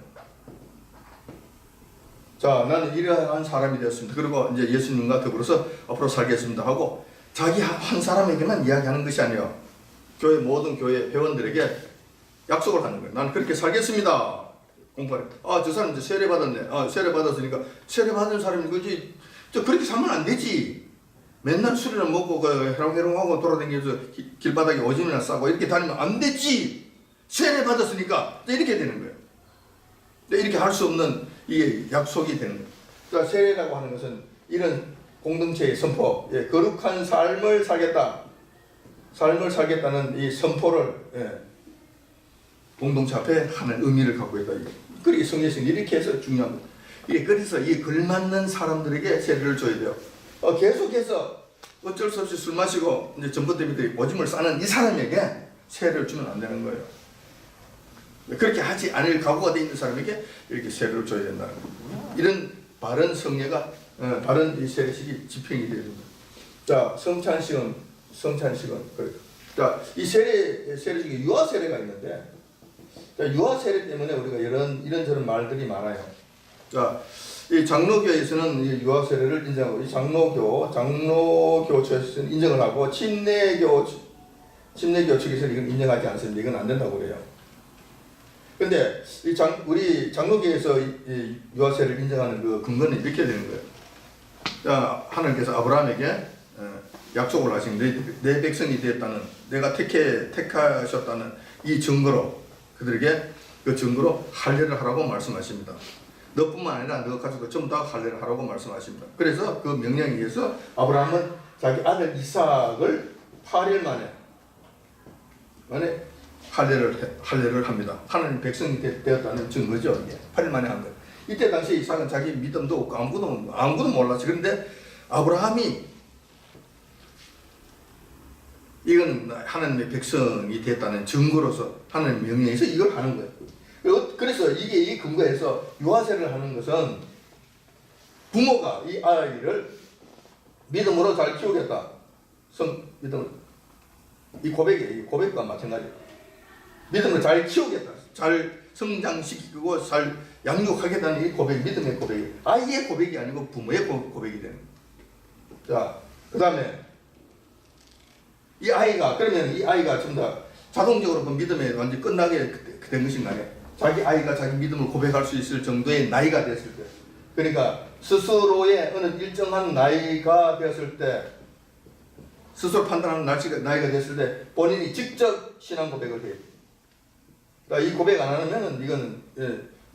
자, 나는 이러한 사람이 되었습니다. 그리고 이제 예수님과 더불어서 앞으로 살겠습니다 하고 자기 한 사람에게만 이야기하는 것이 아니에요. 모든 교회 회원들에게 약속을 하는 거예요. 나는 그렇게 살겠습니다. 공부하래. 저 사람 이제 세례 받았네. 세례 받았으니까 세례 받은 사람이 그지. 저 그렇게 살면 안 되지. 맨날 술이나 먹고 해롱해롱하고 돌아다니면서 길바닥에 오줌이나 싸고 이렇게 다니면 안 되지. 세례 받았으니까 이렇게 되는 거예요. 이렇게 할 수 없는 이게 약속이 되는 거예요. 그러니까 세례라고 하는 것은 이런 공동체의 선포, 거룩한 삶을 살겠다는 이 선포를 공동체 앞에 하는 의미를 갖고 있다. 그러기 성경에서는 이렇게 해서 중요한 거예요. 그래서 이 걸맞는 사람들에게 세례를 줘야 돼요. 계속해서 어쩔 수 없이 술 마시고 이제 전봇대비들이 오줌을 싸는 이 사람에게 세례를 주면 안 되는 거예요. 그렇게 하지 않을 각오가 돼 있는 사람에게 이렇게 세례를 줘야 된다는 거예요. 이런 바른 성례가 바른 이 세례식이 집행이 되야 됩니다. 자, 성찬식은 자, 이 세례 중에 유아 세례가 있는데, 자, 유아 세례 때문에 우리가 이런저런 말들이 많아요. 자, 이 장로교에서는 이 유아 세례를 인정하고, 이 장로교 측에서는 인정을 하고, 침례교 측에서는 이건 인정하지 않습니다. 이건 안 된다고 그래요. 근데 우리 장로교에서 이 유아 세례를 인정하는 그 근거는 이렇게 되는 거예요. 자, 하나님께서 아브라함에게 약속을 하신 내 백성이 되었다는, 내가 택하셨다는 이 증거로, 그들에게 그 증거로 할례를 하라고 말씀하십니다. 너뿐만 아니라 너 가족도 전부 다 할례를 하라고 말씀하십니다. 그래서 그 명령에 의해서 아브라함은 자기 아들 이삭을 8일 만에 할례를 합니다. 하나님 백성이 되었다는 증거죠. 이게 8일 만에 한 거예요. 이때 당시 이삭은 자기 믿음도 없고 아무것도 몰랐죠. 그런데 아브라함이 이건 하나님의 백성이 됐다는 증거로서 하나님 명령에서 이걸 하는 거예요. 그래서 이 근거에서 유아세를 하는 것은 부모가 이 아이를 믿음으로 잘 키우겠다. 이 고백과 마찬가지예요. 믿음으로 잘 키우겠다. 잘 성장시키고 잘 양육하겠다는 이 고백, 믿음의 고백이 아이의 고백이 아니고 부모의 고백이 되는 거예요. 자, 그 다음에 그러면 이 아이가 전부 다 자동적으로 그 믿음에 완전히 끝나게 된 것인가요? 자기 아이가 자기 믿음을 고백할 수 있을 정도의 나이가 됐을 때, 그러니까 스스로의 어느 일정한 나이가 되었을 때, 스스로 판단하는 나이가 됐을 때 본인이 직접 신앙 고백을 해요. 그러니까 이 고백 안 하면 이거는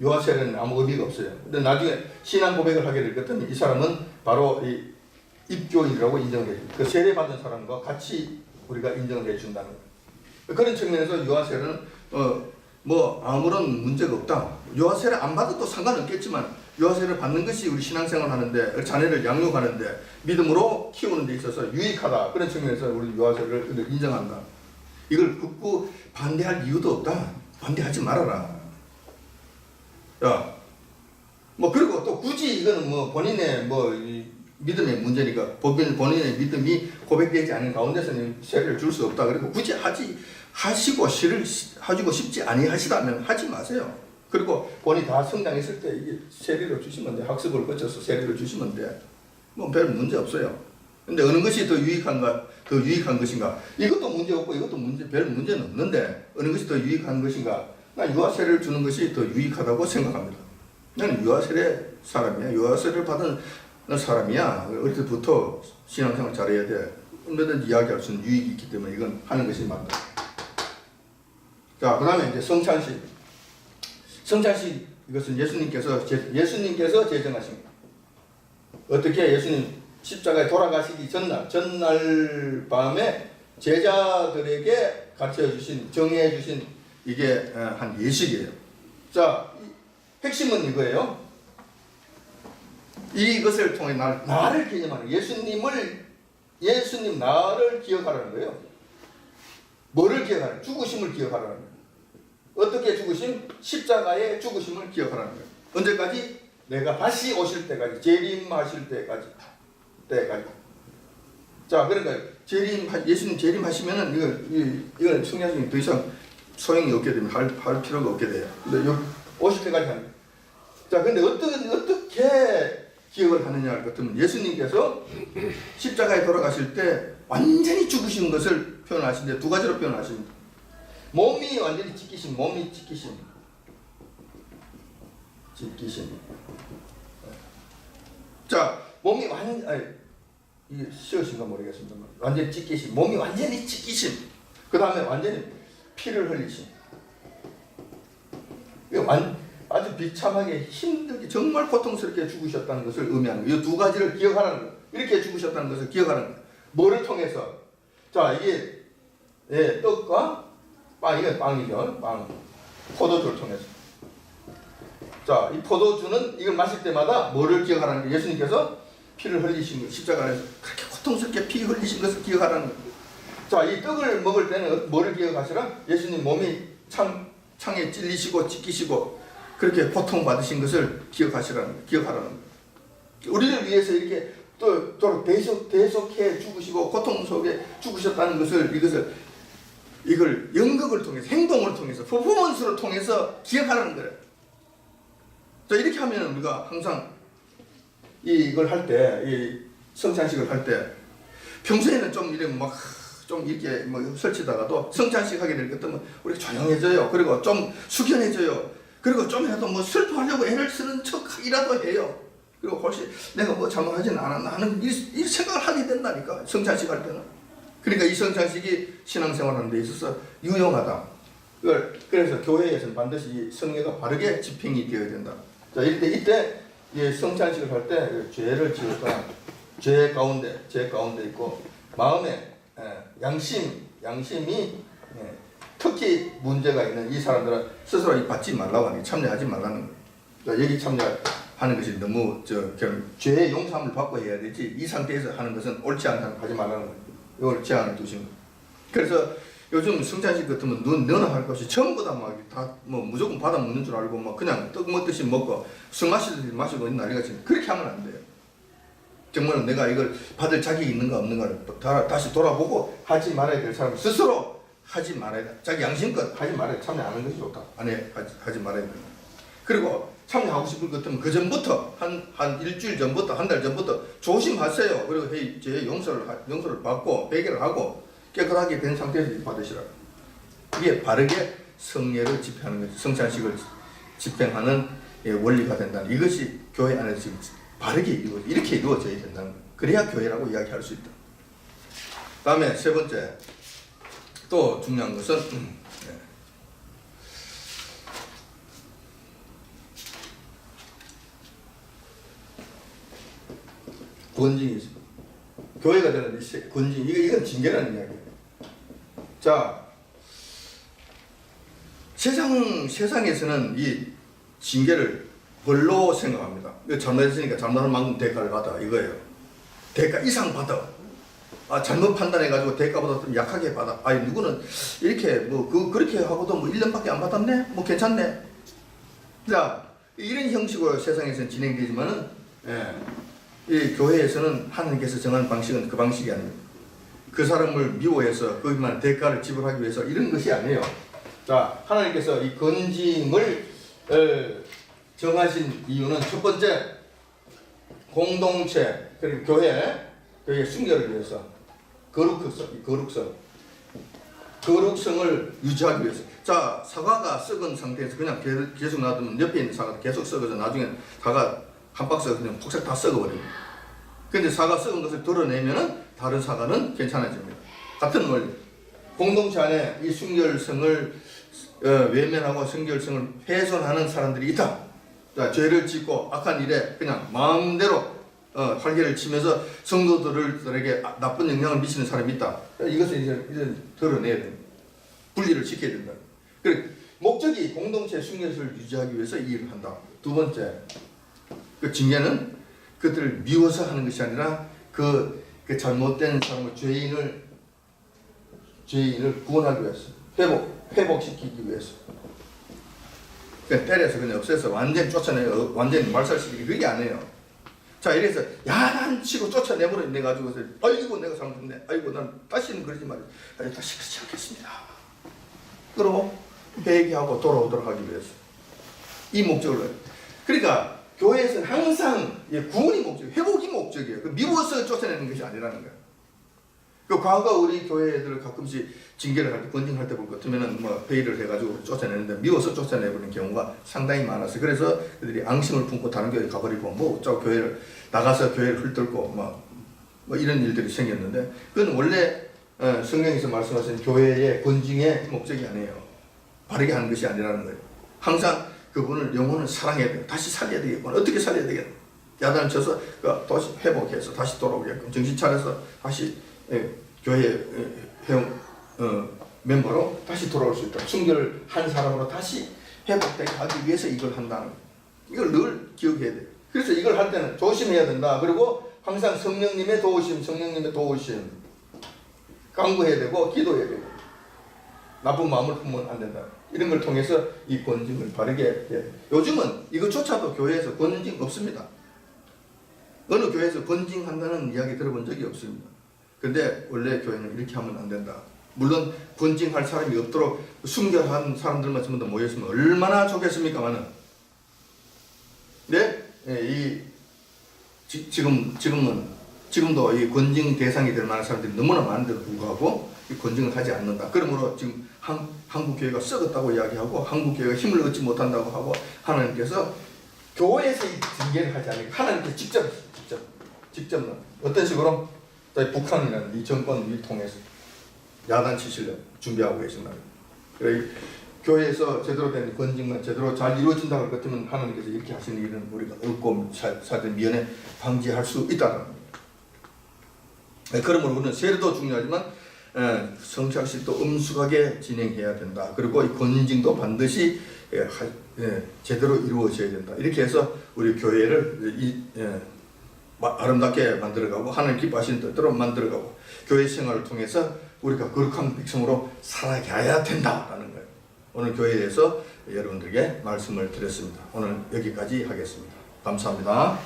유아세례는 아무 의미가 없어요. 근데 나중에 신앙 고백을 하게 될 것 같으면 이 사람은 바로 이 입교인이라고 인정을 해요. 그 세례 받은 사람과 같이 우리가 인정을 해준다는 거예요. 그런 측면에서 유아세례는 아무런 문제가 없다. 유아세례 안 받아도 상관없겠지만 유아세례를 받는 것이 우리 신앙생활 하는데, 자녀를 양육하는데, 믿음으로 키우는 데 있어서 유익하다. 그런 측면에서 우리 유아세례를 인정한다. 이걸 극구 반대할 이유도 없다. 반대하지 말아라. 야, 그리고 또 굳이 이거는 본인의 믿음의 문제니까 본인의 믿음이 고백되지 않은 가운데서는 세례를 줄 수 없다. 그리고 굳이 하시고 싶지 아니하시다면 하지 마세요. 그리고 본인이 다 성장했을 때 이게 세례를 주시면 돼. 학습을 거쳐서 세례를 주시면 돼. 별 문제 없어요. 근데 어느 것이 더 유익한 것인가? 이것도 문제 없고 이것도 별 문제는 없는데 어느 것이 더 유익한 것인가? 난 유아 세례를 주는 것이 더 유익하다고 생각합니다. 나는 유아 세례 사람이야. 유아 세례를 받은 사람이야. 어릴 때부터 신앙생활 잘해야 돼. 얼마든지 이야기할 수 있는 유익이 있기 때문에 이건 하는 것이 맞다. 자, 그 다음에 이제 성찬식. 성찬식, 이것은 예수님께서 제정하신 거예요. 어떻게 예수님 십자가에 돌아가시기 전날 밤에 제자들에게 정해 주신 이게 한 예식이에요. 자, 핵심은 이거예요. 이것을 통해 나를 개념하는, 예수님 나를 기억하라는 거예요. 뭐를 기억하라는? 죽으심을 기억하라는 거예요. 어떻게 죽으심? 십자가의 죽으심을 기억하라는 거예요. 언제까지? 내가 다시 오실 때까지, 재림하실 때까지. 자, 그러니까 예수님 재림하시면은 이건 성령이 더 이상 소용이 없게 되면 할 필요가 없게 돼요. 근데 오실 때까지 하는 거예요. 자, 근데 어떻게 기억을 하느냐 같으면 예수님께서 십자가에 돌아가실 때 완전히 죽으신 것을 표현하시는데 두 가지로 표현하십니다. 몸이 완전히 찢기심. 찢기심. 자, 몸이 이게 쉬우신가 모르겠습니다. 완전히 찢기심, 몸이 완전히 찢기심. 그 다음에 완전히 피를 흘리심. 아주 비참하게 힘들게 정말 고통스럽게 죽으셨다는 것을 의미하는 거예요. 이 두 가지를 기억하라는 거예요. 이렇게 죽으셨다는 것을 기억하라는 거예요. 뭐를 통해서? 자, 이게 떡과 빵, 이건 빵이죠. 빵. 포도주를 통해서. 자, 이 포도주는 이걸 마실 때마다 뭐를 기억하라는 거예요? 예수님께서 피를 흘리신 거, 십자가 안에서 그렇게 고통스럽게 피 흘리신 것을 기억하라는 거예요. 자, 이 떡을 먹을 때는 뭐를 기억하시라? 예수님 몸이 창에 찔리시고 찢기시고 그렇게 고통받으신 것을 기억하라는 거예요. 우리를 위해서 이렇게 또 대속해 죽으시고 고통 속에 죽으셨다는 것을 이걸 연극을 통해서 행동을 통해서 퍼포먼스를 통해서 기억하라는 거예요. 자, 이렇게 하면 우리가 항상 이걸 할 때, 이 성찬식을 할 때 평소에는 좀 이렇게 좀 이렇게 설치다가도 성찬식 하게 될 것들은 우리가 조용해져요. 그리고 좀 숙연해져요. 그리고 좀 해도 슬퍼하려고 애를 쓰는 척이라도 해요. 그리고 혹시 내가 잘못하지는 않았나 하는 이 생각을 하게 된다니까, 성찬식 할 때는. 그러니까 이 성찬식이 신앙생활하는 데 있어서 유용하다. 그래서 교회에서는 반드시 성례가 바르게 집행이 되어야 된다. 자, 이때 성찬식을 할 때 죄를 지었다. 죄 가운데 있고 마음에 양심이 특히 문제가 있는 이 사람들은 스스로 받지 말라고 하는 게 참여하지 말라는 거예요. 여기 참여하는 것이 너무 죄의 용서함을 받고 해야 되지, 이 상태에서 하는 것은 옳지 않다는 하지 말라는 거예요. 이걸 제안을 두신 거예요. 그래서 요즘 성찬식 같으면 너나 할 것이 전부 다 무조건 받아 먹는 줄 알고 그냥 떡 먹듯이 먹고 술 마시듯이 마시고 있는 난리가 지금 그렇게 하면 안 돼요. 정말 내가 이걸 받을 자격이 있는가 없는가를 다시 돌아보고 하지 말아야 될 사람 스스로 하지 말아야 돼. 자기 양심껏 하지 말아야 돼. 참여 안 하는 것이 좋다. 하지 말아야 돼. 그리고 참여하고 싶을 것 같으면 그 전부터 한 일주일 전부터 한 달 전부터 조심하세요. 그리고 제 용서를 받고 회개를 하고 깨끗하게 된 상태에서 받으시라. 이게 바르게 성례를 집행하는 거죠. 성찬식을 집행하는 원리가 된다는, 이것이 교회 안에서 지금 바르게 이렇게 이루어져야 된다는 거예요. 그래야 교회라고 이야기할 수 있다. 다음에 세 번째 또 중요한 것은 권징이 있습니다. 교회가 되는 권징, 이건 징계라는 이야기예요. 자, 세상에서는 이 징계를 벌로 생각합니다. 잘못했으니까 잘못한 만큼 대가를 받아, 이거예요. 대가 이상 받아. 잘못 판단해가지고 대가보다 좀 약하게 받아. 누구는 이렇게 그렇게 하고도 1년밖에 안 받았네? 괜찮네. 자, 이런 형식으로 세상에서는 진행되지만은, 이 교회에서는 하나님께서 정한 방식은 그 방식이 아닙니다. 그 사람을 미워해서 거기만 대가를 지불하기 위해서 이런 것이 아니에요. 자, 하나님께서 이 건짐을 정하신 이유는 첫 번째, 공동체, 그리고 교회의 순결을 위해서, 거룩성을 유지하기 위해서. 자, 사과가 썩은 상태에서 그냥 계속 놔두면 옆에 있는 사과도 계속 썩어서 나중에 사과 한 박스가 그냥 폭삭 다 썩어버립니다. 근데 사과 썩은 것을 드러내면은 다른 사과는 괜찮아집니다. 같은 원리. 공동체 안에 이 순결성을 외면하고 순결성을 훼손하는 사람들이 있다. 자, 죄를 짓고 악한 일에 그냥 마음대로 활개를 치면서 성도들에게 나쁜 영향을 미치는 사람이 있다. 이것을 이제 드러내야 됩니다. 분리를 시켜야 된다. 그리고 목적이 공동체 순결성을 유지하기 위해서 이 일을 한다. 두 번째, 그 징계는 그들을 미워서 하는 것이 아니라 그 잘못된 사람을 죄인을 구원하기 위해서, 회복시키기 위해서. 때려서 그냥 없애서 완전히 쫓아내요. 완전히 말살시키기, 그게 아니에요. 자, 이래서 야단치고 쫓아내버려가지고 아이고 내가 잘못했네. 아이고 난 다시는 그러지 말아요. 다시 그렇지 않겠습니다. 그리고 회개하고 돌아오도록 하기 위해서. 이 목적으로. 그러니까 교회에서는 항상 구원이 목적이에요. 회복이 목적이에요. 미워서 쫓아내는 것이 아니라는 거예요. 그 과거 우리 교회 애들 가끔씩 징계를 할 때, 권징할 때 볼 것 같으면은 뭐 회의를 해가지고 쫓아내는데 미워서 쫓아내버리는 경우가 상당히 많았어요. 그래서 그들이 앙심을 품고 다른 교회에 가버리고 뭐 어쩌고 교회를 나가서 교회를 훑들고 뭐 이런 일들이 생겼는데 그건 원래 성경에서 말씀하신 교회의 권징의 목적이 아니에요. 바르게 하는 것이 아니라는 거예요. 항상 그분을 영혼을 사랑해야 돼요. 다시 살려야 되겠구나. 어떻게 살려야 되겠나. 야단을 쳐서 다시 회복해서 다시 돌아오게끔 정신 차려서 다시 교회 회원 멤버로 다시 돌아올 수 있다. 순결을 한 사람으로 다시 회복되게 하기 위해서 이걸 한다는 거예요. 이걸 늘 기억해야 돼요. 그래서 이걸 할 때는 조심해야 된다. 그리고 항상 성령님의 도우심 간구해야 되고 기도해야 되고 나쁜 마음을 품으면 안 된다. 이런 걸 통해서 이 권징을 바르게 해요. 요즘은 이것조차도 교회에서 권징 없습니다. 어느 교회에서 권징한다는 이야기 들어본 적이 없습니다. 근데 원래 교회는 이렇게 하면 안 된다. 물론 권징할 사람이 없도록 순결한 사람들만 전부 다 모였으면 얼마나 좋겠습니까만은. 네, 지금도 이 권징 대상이 될 만한 사람들이 너무나 많은데도 불구하고 이 권징을 하지 않는다. 그러므로 지금 한국 교회가 썩었다고 이야기하고 한국 교회가 힘을 얻지 못한다고 하고 하나님께서 교회에서 이 징계를 하지 않으니까 하나님께서 직접 어떤 식으로 북한이라는 이 정권을 통해서 야단치시려 준비하고 계신다. 그래 교회에서 제대로 된 권징만 제대로 잘 이루어진다고 할 것 같으면 하나님께서 이렇게 하시는 일은 우리가 없고 사들 미연에 방지할 수 있다는 겁니다. 그러므로 우리는 세례도 중요하지만 성찬식도 엄숙하게 진행해야 된다. 그리고 이 권징도 반드시 제대로 이루어져야 된다. 이렇게 해서 우리 교회를 아름답게 만들어가고 하나님 기뻐하시는 뜻대로 만들어가고 교회 생활을 통해서 우리가 거룩한 백성으로 살아가야 된다라는 거예요. 오늘 교회에 대해서 여러분들에게 말씀을 드렸습니다. 오늘 여기까지 하겠습니다. 감사합니다.